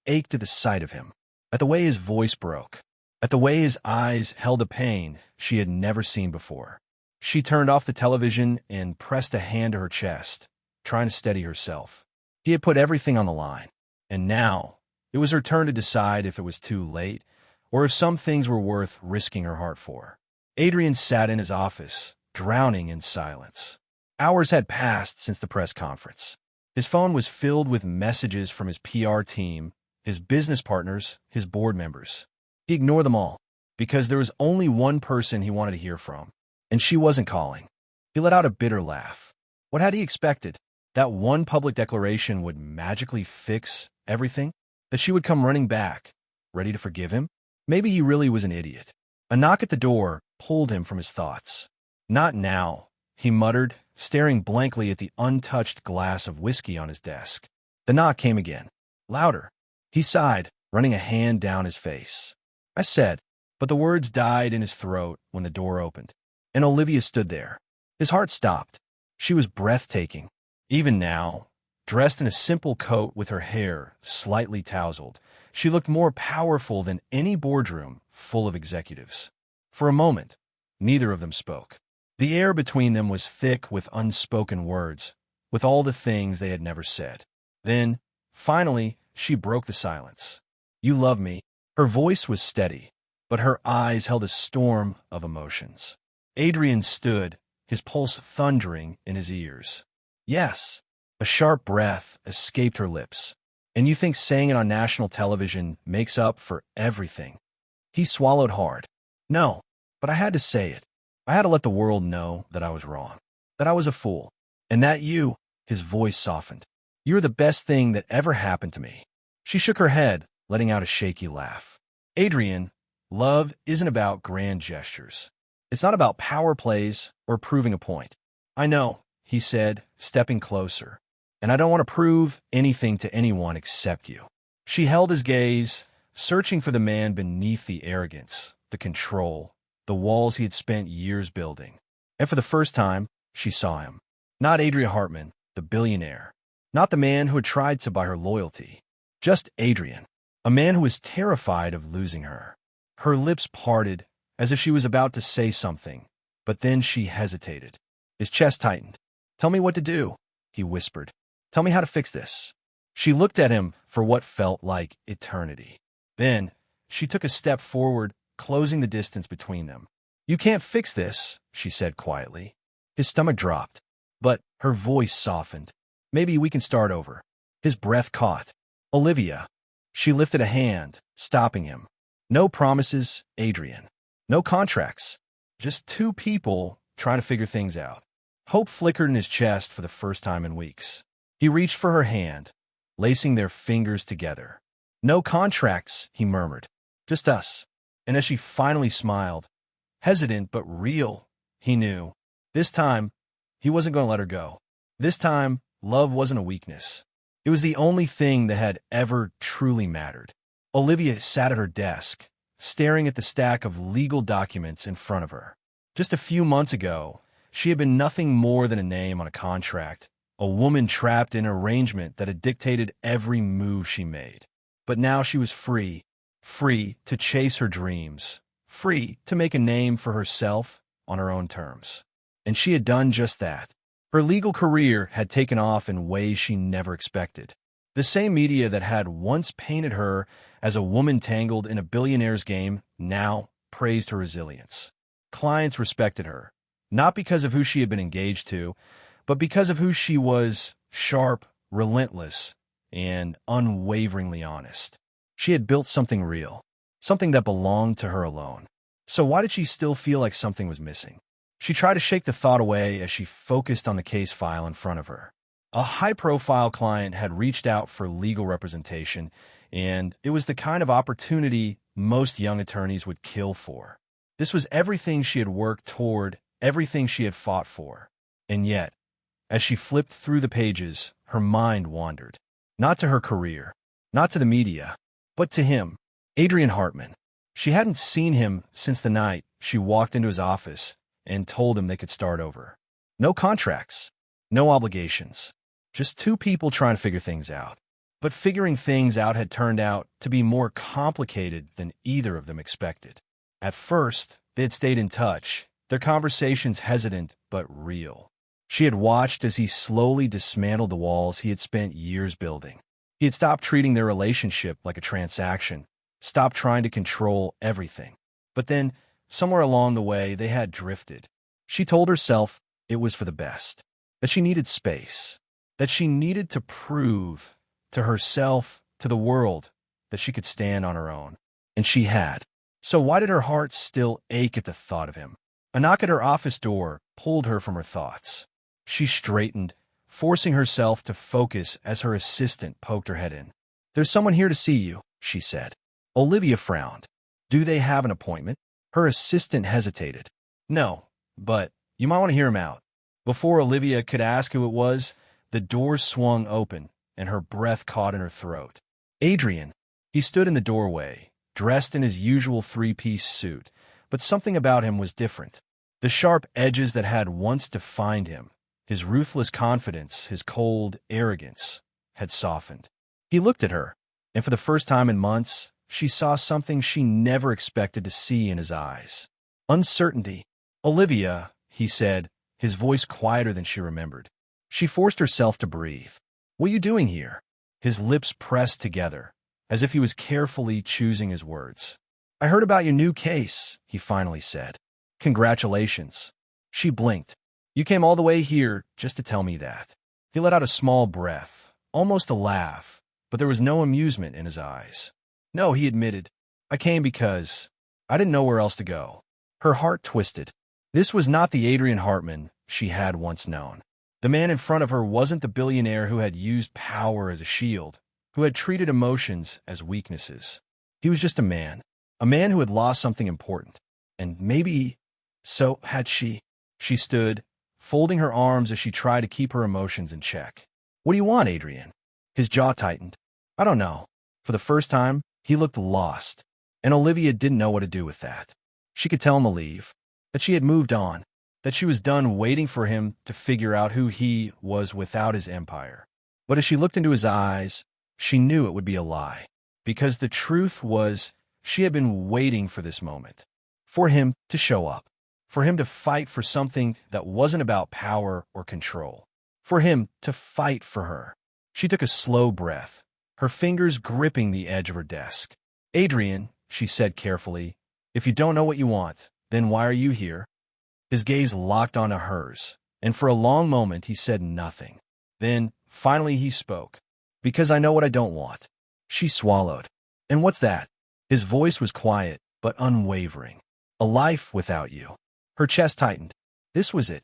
ached at the sight of him, at the way his voice broke, at the way his eyes held a pain she had never seen before. She turned off the television and pressed a hand to her chest, trying to steady herself. He had put everything on the line, and now it was her turn to decide if it was too late or if some things were worth risking her heart for. Adrian sat in his office, drowning in silence. Hours had passed since the press conference. His phone was filled with messages from his PR team, his business partners, his board members. He ignored them all, because there was only one person he wanted to hear from. And she wasn't calling. He let out a bitter laugh. What had he expected? That one public declaration would magically fix everything? That she would come running back, ready to forgive him? Maybe he really was an idiot. A knock at the door pulled him from his thoughts. Not now, he muttered, staring blankly at the untouched glass of whiskey on his desk. The knock came again, louder. He sighed, running a hand down his face. I said, but the words died in his throat when the door opened. And Olivia stood there. His heart stopped. She was breathtaking. Even now, dressed in a simple coat with her hair slightly tousled, she looked more powerful than any boardroom full of executives. For a moment, neither of them spoke. The air between them was thick with unspoken words, with all the things they had never said. Then, finally, she broke the silence. You love me. Her voice was steady, but her eyes held a storm of emotions. Adrian stood, his pulse thundering in his ears. Yes, a sharp breath escaped her lips. And you think saying it on national television makes up for everything? He swallowed hard. No, but I had to say it. I had to let the world know that I was wrong, that I was a fool, and that you, his voice softened. You're the best thing that ever happened to me. She shook her head, letting out a shaky laugh. Adrian, love isn't about grand gestures. It's not about power plays or proving a point. I know, he said, stepping closer, and I don't want to prove anything to anyone except you. She held his gaze, searching for the man beneath the arrogance, the control, the walls he had spent years building. And for the first time, she saw him. Not Adrian Hartman, the billionaire. Not the man who had tried to buy her loyalty. Just Adrian, a man who was terrified of losing her. Her lips parted, as if she was about to say something, but then she hesitated. His chest tightened. "Tell me what to do," he whispered. "Tell me how to fix this." She looked at him for what felt like eternity. Then, she took a step forward, closing the distance between them. "You can't fix this," she said quietly. His stomach dropped, but her voice softened. "Maybe we can start over." His breath caught. "Olivia." She lifted a hand, stopping him. "No promises, Adrian. No contracts. Just two people trying to figure things out." Hope flickered in his chest for the first time in weeks. He reached for her hand, lacing their fingers together. "No contracts," he murmured. "Just us." And as she finally smiled, hesitant but real, he knew. This time, he wasn't going to let her go. This time, love wasn't a weakness. It was the only thing that had ever truly mattered. Olivia sat at her desk, staring at the stack of legal documents in front of her. Just a few months ago, she had been nothing more than a name on a contract, a woman trapped in an arrangement that had dictated every move she made. But now she was free, free to chase her dreams, free to make a name for herself on her own terms. And she had done just that. Her legal career had taken off in ways she never expected. The same media that had once painted her as a woman tangled in a billionaire's game now praised her resilience. Clients respected her, not because of who she had been engaged to, but because of who she was: sharp, relentless, and unwaveringly honest. She had built something real, something that belonged to her alone. So why did she still feel like something was missing? She tried to shake the thought away as she focused on the case file in front of her. A high-profile client had reached out for legal representation, and it was the kind of opportunity most young attorneys would kill for. This was everything she had worked toward, everything she had fought for. And yet, as she flipped through the pages, her mind wandered. Not to her career, not to the media, but to him, Adrian Hartman. She hadn't seen him since the night she walked into his office and told him they could start over. No contracts, no obligations, just two people trying to figure things out. But figuring things out had turned out to be more complicated than either of them expected. At first, they had stayed in touch, their conversations hesitant but real. She had watched as he slowly dismantled the walls he had spent years building. He had stopped treating their relationship like a transaction, stopped trying to control everything. But then, somewhere along the way, they had drifted. She told herself it was for the best, that she needed space, that she needed to prove to herself, to the world, that she could stand on her own. And she had. So why did her heart still ache at the thought of him? A knock at her office door pulled her from her thoughts. She straightened, forcing herself to focus as her assistant poked her head in. "There's someone here to see you," she said. Olivia frowned. "Do they have an appointment?" Her assistant hesitated. "No, but you might want to hear him out." Before Olivia could ask who it was, the door swung open, and her breath caught in her throat. Adrian. He stood in the doorway, dressed in his usual three-piece suit, but something about him was different. The sharp edges that had once defined him, his ruthless confidence, his cold arrogance, had softened. He looked at her, and for the first time in months, she saw something she never expected to see in his eyes. Uncertainty. "Olivia," he said, his voice quieter than she remembered. She forced herself to breathe. "What are you doing here?" His lips pressed together, as if he was carefully choosing his words. "I heard about your new case," he finally said. "Congratulations." She blinked. "You came all the way here just to tell me that." He let out a small breath, almost a laugh, but there was no amusement in his eyes. "No," he admitted. "I came because I didn't know where else to go. Her heart twisted. This was not the Adrian Hartman she had once known. The man in front of her wasn't the billionaire who had used power as a shield, who had treated emotions as weaknesses. He was just a man who had lost something important. And maybe so had she. She stood, folding her arms as she tried to keep her emotions in check. What do you want, Adrian? His jaw tightened. I don't know. For the first time, he looked lost, and Olivia didn't know what to do with that. She could tell him to leave, that she had moved on, that she was done waiting for him to figure out who he was without his empire. But as she looked into his eyes, she knew it would be a lie, because the truth was she had been waiting for this moment, for him to show up, for him to fight for something that wasn't about power or control, for him to fight for her. She took a slow breath, her fingers gripping the edge of her desk. Adrian, she said carefully, if you don't know what you want, then why are you here? His gaze locked onto hers, and for a long moment he said nothing. Then, finally he spoke. Because I know what I don't want. She swallowed. And what's that? His voice was quiet, but unwavering. A life without you. Her chest tightened. This was it.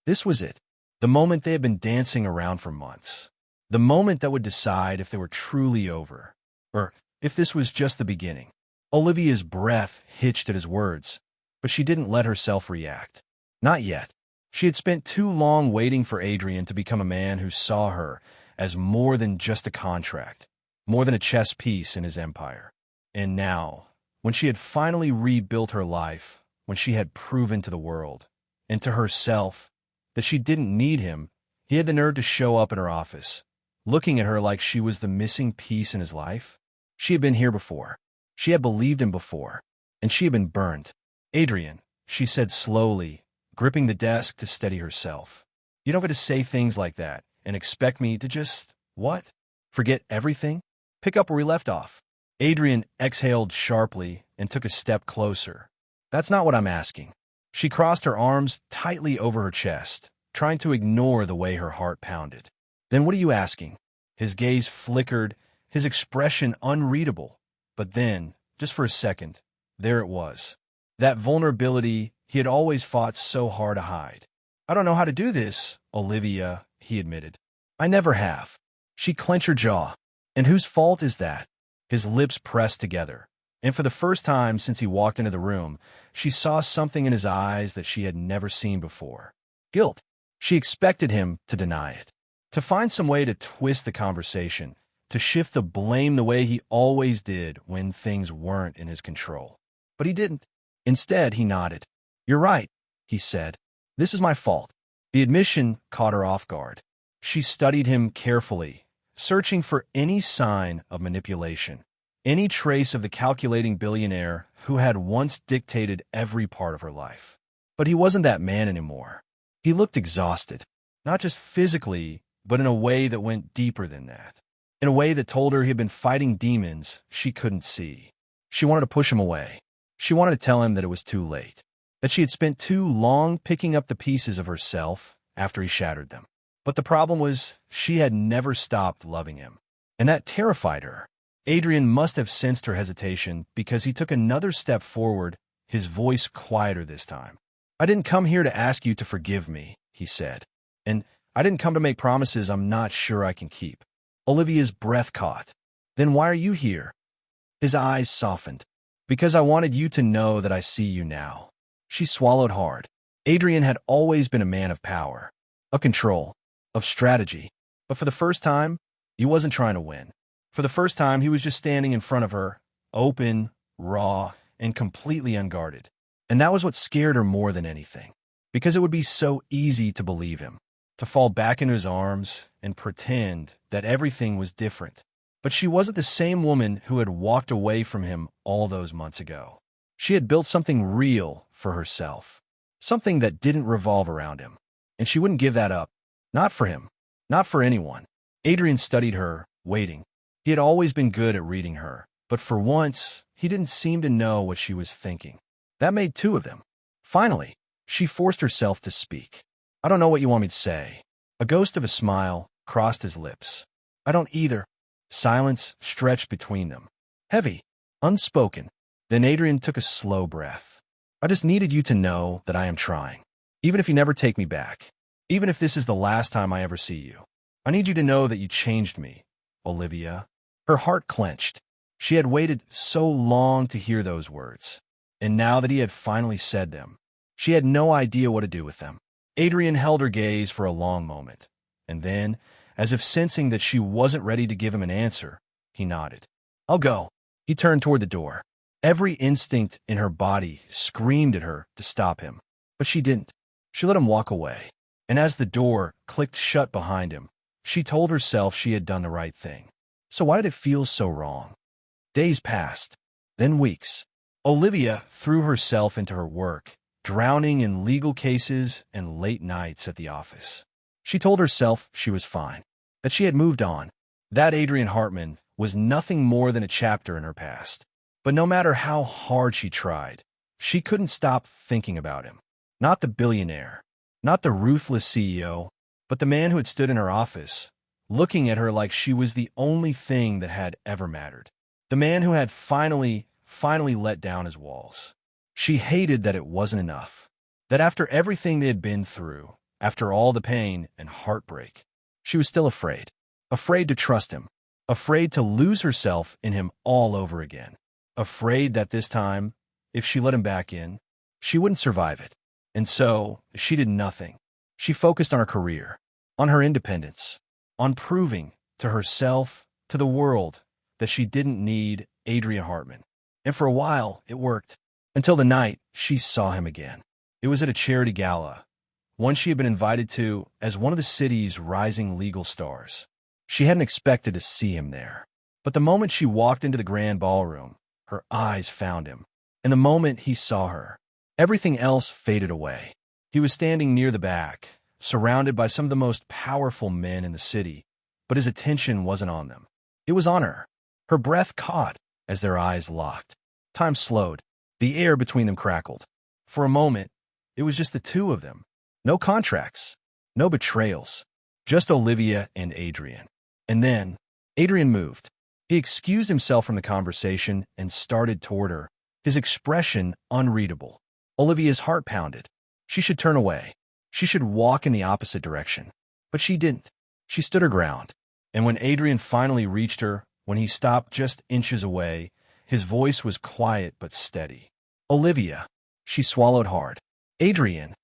This was it. The moment they had been dancing around for months. The moment that would decide if they were truly over, or if this was just the beginning. Olivia's breath hitched at his words, but she didn't let herself react. Not yet. She had spent too long waiting for Adrian to become a man who saw her as more than just a contract, more than a chess piece in his empire. And now, when she had finally rebuilt her life, when she had proven to the world, and to herself, that she didn't need him, he had the nerve to show up in her office, looking at her like she was the missing piece in his life. She had been here before. She had believed him before, and she had been burned. Adrian, she said slowly, gripping the desk to steady herself. You don't get to say things like that and expect me to just, what? Forget everything? Pick up where we left off. Adrian exhaled sharply and took a step closer. That's not what I'm asking. She crossed her arms tightly over her chest, trying to ignore the way her heart pounded. Then what are you asking? His gaze flickered, his expression unreadable. But then, just for a second, there it was. That vulnerability he had always fought so hard to hide. I don't know how to do this, Olivia, he admitted. I never have. She clenched her jaw. And whose fault is that? His lips pressed together. And for the first time since he walked into the room, she saw something in his eyes that she had never seen before. Guilt. She expected him to deny it, to find some way to twist the conversation, to shift the blame the way he always did when things weren't in his control. But he didn't. Instead, he nodded. You're right, he said. This is my fault. The admission caught her off guard. She studied him carefully, searching for any sign of manipulation, any trace of the calculating billionaire who had once dictated every part of her life. But he wasn't that man anymore. He looked exhausted, not just physically, but in a way that went deeper than that, in a way that told her he had been fighting demons she couldn't see. She wanted to push him away. She wanted to tell him that it was too late, that she had spent too long picking up the pieces of herself after he shattered them. But the problem was she had never stopped loving him, and that terrified her. Adrian must have sensed her hesitation because he took another step forward, his voice quieter this time. I didn't come here to ask you to forgive me, he said, and I didn't come to make promises I'm not sure I can keep. Olivia's breath caught. Then why are you here? His eyes softened. Because I wanted you to know that I see you now. She swallowed hard. Adrian had always been a man of power, of control, of strategy. But for the first time, he wasn't trying to win. For the first time, he was just standing in front of her, open, raw, and completely unguarded. And that was what scared her more than anything. Because it would be so easy to believe him, to fall back into his arms and pretend that everything was different. But she wasn't the same woman who had walked away from him all those months ago. She had built something real for herself, something that didn't revolve around him. And she wouldn't give that up. Not for him. Not for anyone. Adrian studied her, waiting. He had always been good at reading her, but for once, he didn't seem to know what she was thinking. That made two of them. Finally, she forced herself to speak. I don't know what you want me to say. A ghost of a smile crossed his lips. I don't either. Silence stretched between them. Heavy, unspoken. Then Adrian took a slow breath. I just needed you to know that I am trying. Even if you never take me back. Even if this is the last time I ever see you. I need you to know that you changed me, Olivia. Her heart clenched. She had waited so long to hear those words. And now that he had finally said them, she had no idea what to do with them. Adrian held her gaze for a long moment. And then, as if sensing that she wasn't ready to give him an answer, he nodded. I'll go. He turned toward the door. Every instinct in her body screamed at her to stop him. But she didn't. She let him walk away. And as the door clicked shut behind him, she told herself she had done the right thing. So why did it feel so wrong? Days passed, then weeks. Olivia threw herself into her work, drowning in legal cases and late nights at the office. She told herself she was fine, that she had moved on, that Adrian Hartman was nothing more than a chapter in her past. But no matter how hard she tried, she couldn't stop thinking about him. Not the billionaire, not the ruthless CEO, but the man who had stood in her office, looking at her like she was the only thing that had ever mattered. The man who had finally let down his walls. She hated that it wasn't enough. That after everything they had been through, after all the pain and heartbreak, she was still afraid. Afraid to trust him. Afraid to lose herself in him all over again. Afraid that this time, if she let him back in, she wouldn't survive it. And so, she did nothing. She focused on her career, on her independence, on proving to herself, to the world, that she didn't need Adrian Hartman. And for a while, it worked. Until the night she saw him again. It was at a charity gala, one she had been invited to as one of the city's rising legal stars. She hadn't expected to see him there. But the moment she walked into the grand ballroom, her eyes found him. And the moment he saw her, everything else faded away. He was standing near the back, surrounded by some of the most powerful men in the city, but his attention wasn't on them. It was on her. Her breath caught as their eyes locked. Time slowed. The air between them crackled. For a moment, it was just the two of them. No contracts, no betrayals, just Olivia and Adrian. And then, Adrian moved. He excused himself from the conversation and started toward her, his expression unreadable. Olivia's heart pounded. She should turn away. She should walk in the opposite direction. But she didn't. She stood her ground. And when Adrian finally reached her, when he stopped just inches away, his voice was quiet but steady. Olivia. She swallowed hard. Adrian.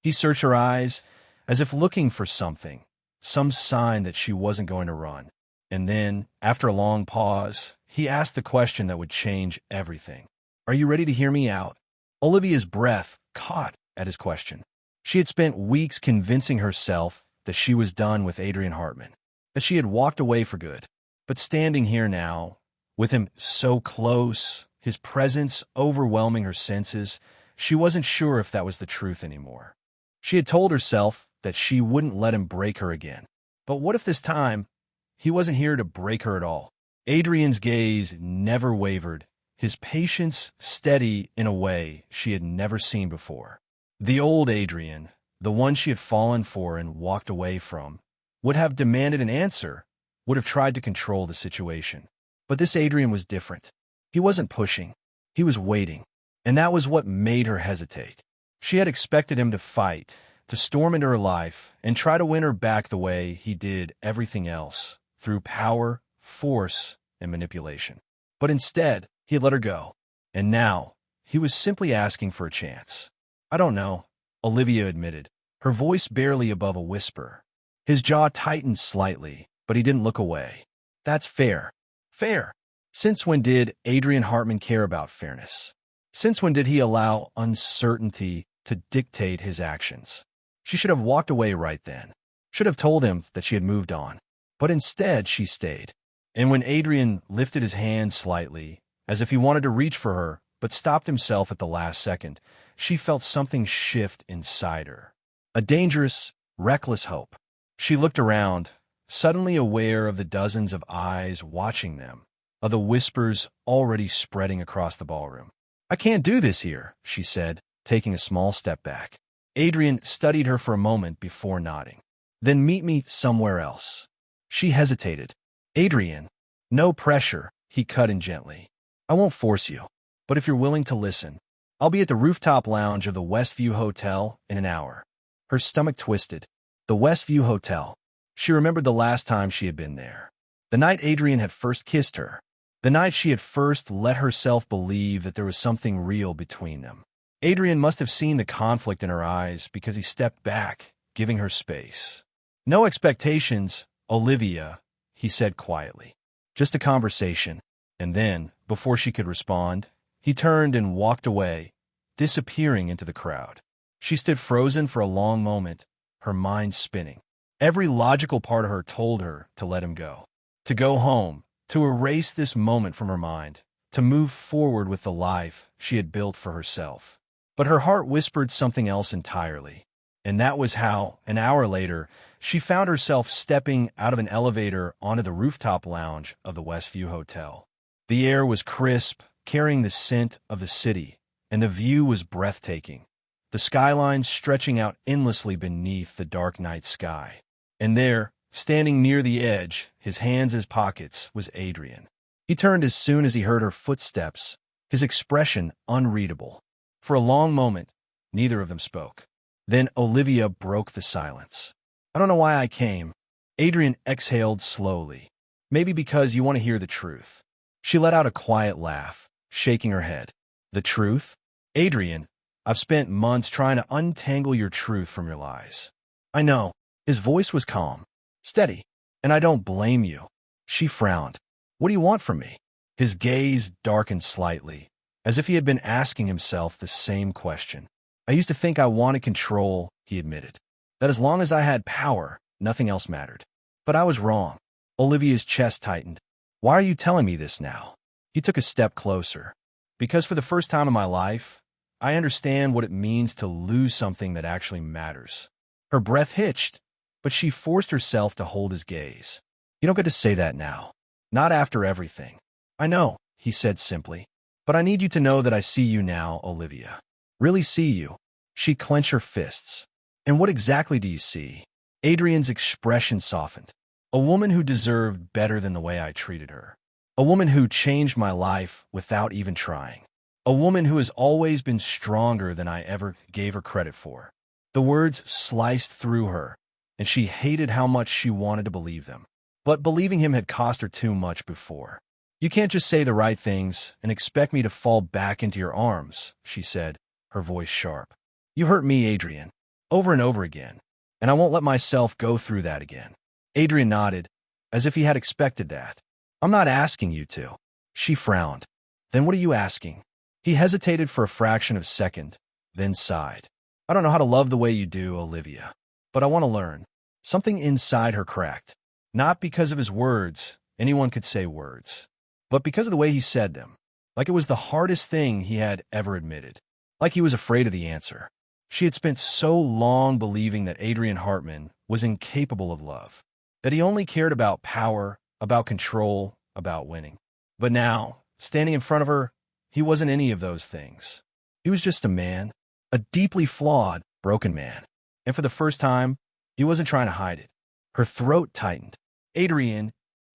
He searched her eyes, as if looking for something, some sign that she wasn't going to run. And then, after a long pause, he asked the question that would change everything. Are you ready to hear me out? Olivia's breath caught at his question. She had spent weeks convincing herself that she was done with Adrian Hartman, that she had walked away for good. But standing here now, with him so close, his presence overwhelming her senses, she wasn't sure if that was the truth anymore. She had told herself that she wouldn't let him break her again. But what if this time, he wasn't here to break her at all? Adrian's gaze never wavered, his patience steady in a way she had never seen before. The old Adrian, the one she had fallen for and walked away from, would have demanded an answer, would have tried to control the situation. But this Adrian was different. He wasn't pushing. He was waiting. And that was what made her hesitate. She had expected him to fight, to storm into her life, and try to win her back the way he did everything else, through power, force, and manipulation. But instead, he had let her go. And now, he was simply asking for a chance. I don't know, Olivia admitted, her voice barely above a whisper. His jaw tightened slightly, but he didn't look away. That's fair. Fair. Since when did Adrian Hartman care about fairness? Since when did he allow uncertainty to dictate his actions? She should have walked away right then. Should have told him that she had moved on. But instead, she stayed. And when Adrian lifted his hand slightly, as if he wanted to reach for her, but stopped himself at the last second, she felt something shift inside her. A dangerous, reckless hope. She looked around, suddenly aware of the dozens of eyes watching them, of the whispers already spreading across the ballroom. I can't do this here, she said, taking a small step back. Adrian studied her for a moment before nodding. Then meet me somewhere else. She hesitated. Adrian. No pressure, he cut in gently. I won't force you. But if you're willing to listen, I'll be at the rooftop lounge of the Westview Hotel in an hour. Her stomach twisted. The Westview Hotel. She remembered the last time she had been there. The night Adrian had first kissed her. The night she had first let herself believe that there was something real between them. Adrian must have seen the conflict in her eyes because he stepped back, giving her space. "No expectations, Olivia," he said quietly. "Just a conversation." And then, before she could respond, he turned and walked away, disappearing into the crowd. She stood frozen for a long moment, her mind spinning. Every logical part of her told her to let him go, to go home, to erase this moment from her mind, to move forward with the life she had built for herself. But her heart whispered something else entirely. And that was how, an hour later, she found herself stepping out of an elevator onto the rooftop lounge of the Westview Hotel. The air was crisp, carrying the scent of the city, and the view was breathtaking, the skyline stretching out endlessly beneath the dark night sky. And there, standing near the edge, his hands in his pockets, was Adrian. He turned as soon as he heard her footsteps, his expression unreadable. For a long moment, neither of them spoke. Then Olivia broke the silence. "I don't know why I came." Adrian exhaled slowly. "Maybe because you want to hear the truth." She let out a quiet laugh, shaking her head. "The truth? Adrian, I've spent months trying to untangle your truth from your lies." "I know." His voice was calm, steady. "And I don't blame you." She frowned. "What do you want from me?" His gaze darkened slightly, as if he had been asking himself the same question. "I used to think I wanted control," he admitted. "That as long as I had power, nothing else mattered. But I was wrong." Olivia's chest tightened. "Why are you telling me this now?" He took a step closer. "Because for the first time in my life, I understand what it means to lose something that actually matters." Her breath hitched, but she forced herself to hold his gaze. "You don't get to say that now. Not after everything." "I know," he said simply. "But I need you to know that I see you now, Olivia. Really see you." She clenched her fists. "And what exactly do you see?" Adrian's expression softened. "A woman who deserved better than the way I treated her. A woman who changed my life without even trying. A woman who has always been stronger than I ever gave her credit for." The words sliced through her, and she hated how much she wanted to believe them. But believing him had cost her too much before. "You can't just say the right things and expect me to fall back into your arms," she said, her voice sharp. "You hurt me, Adrian, over and over again, and I won't let myself go through that again." Adrian nodded, as if he had expected that. "I'm not asking you to." She frowned. "Then what are you asking?" He hesitated for a fraction of a second, then sighed. "I don't know how to love the way you do, Olivia, but I want to learn." Something inside her cracked. Not because of his words, anyone could say words, but because of the way he said them, like it was the hardest thing he had ever admitted, like he was afraid of the answer. She had spent so long believing that Adrian Hartman was incapable of love, that he only cared about power, about control, about winning. But now, standing in front of her, he wasn't any of those things. He was just a man, a deeply flawed, broken man. And for the first time, he wasn't trying to hide it. Her throat tightened. "Adrian,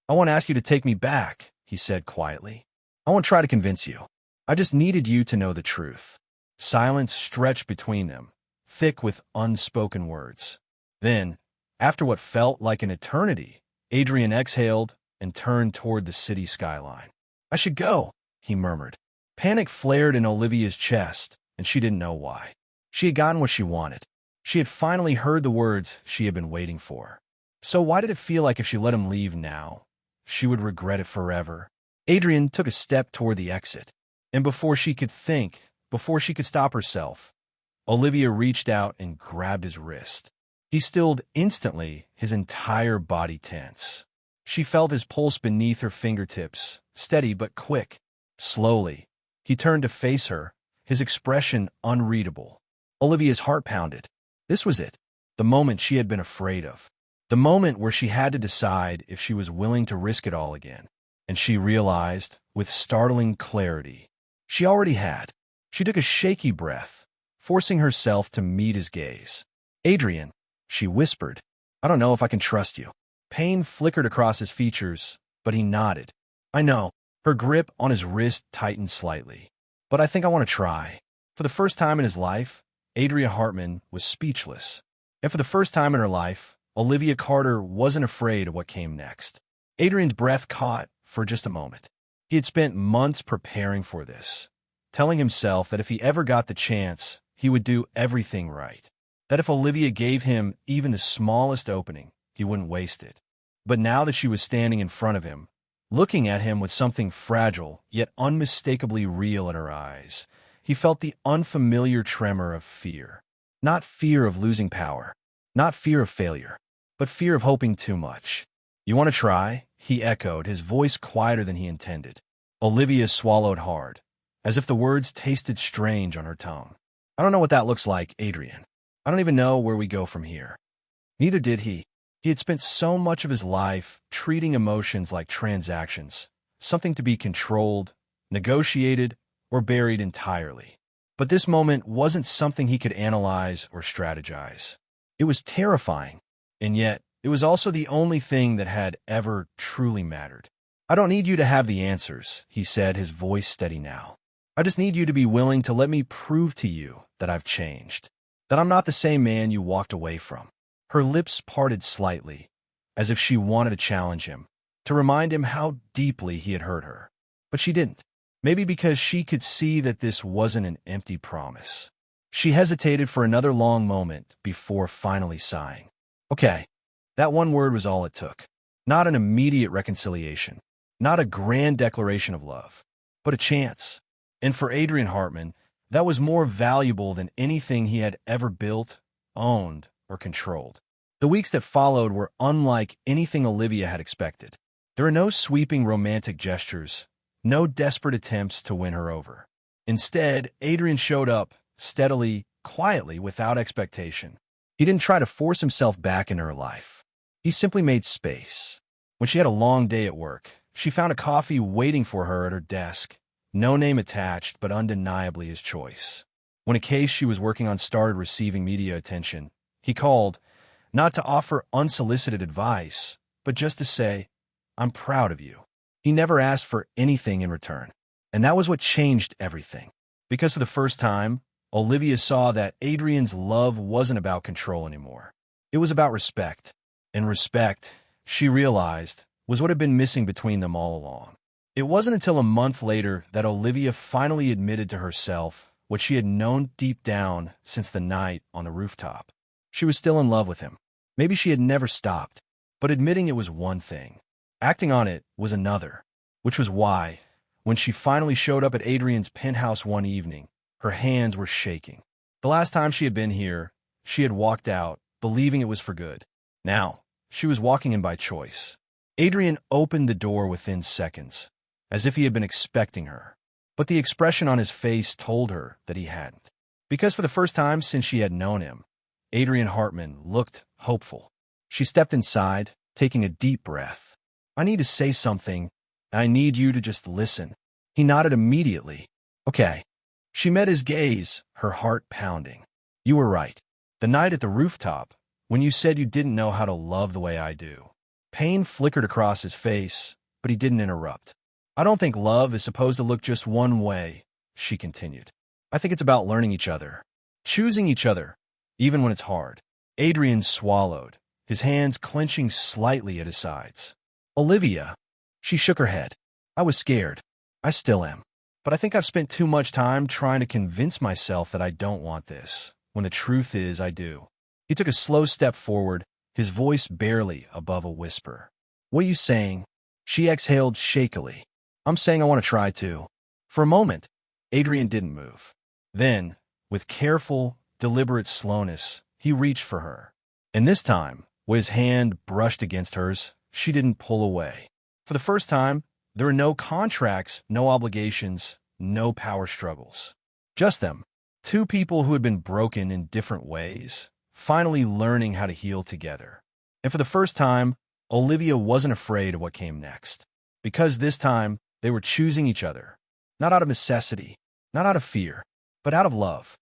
I want to ask you to take me back," he said quietly. "I won't try to convince you. I just needed you to know the truth." Silence stretched between them, thick with unspoken words. Then, after what felt like an eternity, Adrian exhaled and turned toward the city skyline. "I should go," he murmured. Panic flared in Olivia's chest, and she didn't know why. She had gotten what she wanted. She had finally heard the words she had been waiting for. So why did it feel like if she let him leave now, she would regret it forever? Adrian took a step toward the exit, and before she could think, before she could stop herself, Olivia reached out and grabbed his wrist. He stilled instantly, his entire body tense. She felt his pulse beneath her fingertips, steady but quick. Slowly, he turned to face her, his expression unreadable. Olivia's heart pounded. This was it, the moment she had been afraid of. The moment where she had to decide if she was willing to risk it all again. And she realized, with startling clarity, she already had. She took a shaky breath, forcing herself to meet his gaze. "Adrian," she whispered, "I don't know if I can trust you." Pain flickered across his features, but he nodded. "I know." Her grip on his wrist tightened slightly. but I think I want to try. For the first time in his life, Adrian Hartman was speechless. And for the first time in her life, Olivia Carter wasn't afraid of what came next. Adrian's breath caught for just a moment. He had spent months preparing for this, telling himself that if he ever got the chance, he would do everything right. That if Olivia gave him even the smallest opening, he wouldn't waste it. But now that she was standing in front of him, looking at him with something fragile yet unmistakably real in her eyes, he felt the unfamiliar tremor of fear. Not fear of losing power, not fear of failure, but fear of hoping too much. "You want to try?" he echoed, his voice quieter than he intended. Olivia swallowed hard, as if the words tasted strange on her tongue. "I don't know what that looks like, Adrian. I don't even know where we go from here." Neither did he. He had spent so much of his life treating emotions like transactions, something to be controlled, negotiated, or buried entirely. But this moment wasn't something he could analyze or strategize. It was terrifying, and yet it was also the only thing that had ever truly mattered. "I don't need you to have the answers," he said, his voice steady now. "I just need you to be willing to let me prove to you that I've changed, that I'm not the same man you walked away from." Her lips parted slightly, as if she wanted to challenge him, to remind him how deeply he had hurt her. But she didn't. Maybe because she could see that this wasn't an empty promise. She hesitated for another long moment before finally sighing. Okay, that one word was all it took. Not an immediate reconciliation, not a grand declaration of love, but a chance. And for Adrian Hartman, that was more valuable than anything he had ever built, owned, or controlled. The weeks that followed were unlike anything Olivia had expected. There were no sweeping romantic gestures, no desperate attempts to win her over. Instead, Adrian showed up, steadily, quietly, without expectation. He didn't try to force himself back into her life. He simply made space. When she had a long day at work, she found a coffee waiting for her at her desk. No name attached, but undeniably his choice. When a case she was working on started receiving media attention, he called, not to offer unsolicited advice, but just to say, "I'm proud of you." He never asked for anything in return. And that was what changed everything. Because for the first time, Olivia saw that Adrian's love wasn't about control anymore. It was about respect. And respect, she realized, was what had been missing between them all along. It wasn't until a month later that Olivia finally admitted to herself what she had known deep down since the night on the rooftop. She was still in love with him. Maybe she had never stopped. But admitting it was one thing. Acting on it was another, which was why, when she finally showed up at Adrian's penthouse one evening, her hands were shaking. The last time she had been here, she had walked out, believing it was for good. Now, she was walking in by choice. Adrian opened the door within seconds, as if he had been expecting her. But the expression on his face told her that he hadn't. Because for the first time since she had known him, Adrian Hartman looked hopeful. She stepped inside, taking a deep breath. "I need to say something, and I need you to just listen." He nodded immediately. "Okay." She met his gaze, her heart pounding. "You were right. The night at the rooftop, when you said you didn't know how to love the way I do." Pain flickered across his face, but he didn't interrupt. "I don't think love is supposed to look just one way," she continued. "I think it's about learning each other, choosing each other, even when it's hard." Adrian swallowed, his hands clenching slightly at his sides. "Olivia." She shook her head. "I was scared. I still am. But I think I've spent too much time trying to convince myself that I don't want this, when the truth is I do." He took a slow step forward, his voice barely above a whisper. "What are you saying?" She exhaled shakily. "I'm saying I want to try too." For a moment, Adrian didn't move. Then, with careful, deliberate slowness, he reached for her. And this time, when his hand brushed against hers, she didn't pull away. For the first time, there were no contracts, no obligations, no power struggles. Just them, two people who had been broken in different ways, finally learning how to heal together. And for the first time, Olivia wasn't afraid of what came next. Because this time, they were choosing each other. Not out of necessity, not out of fear, but out of love.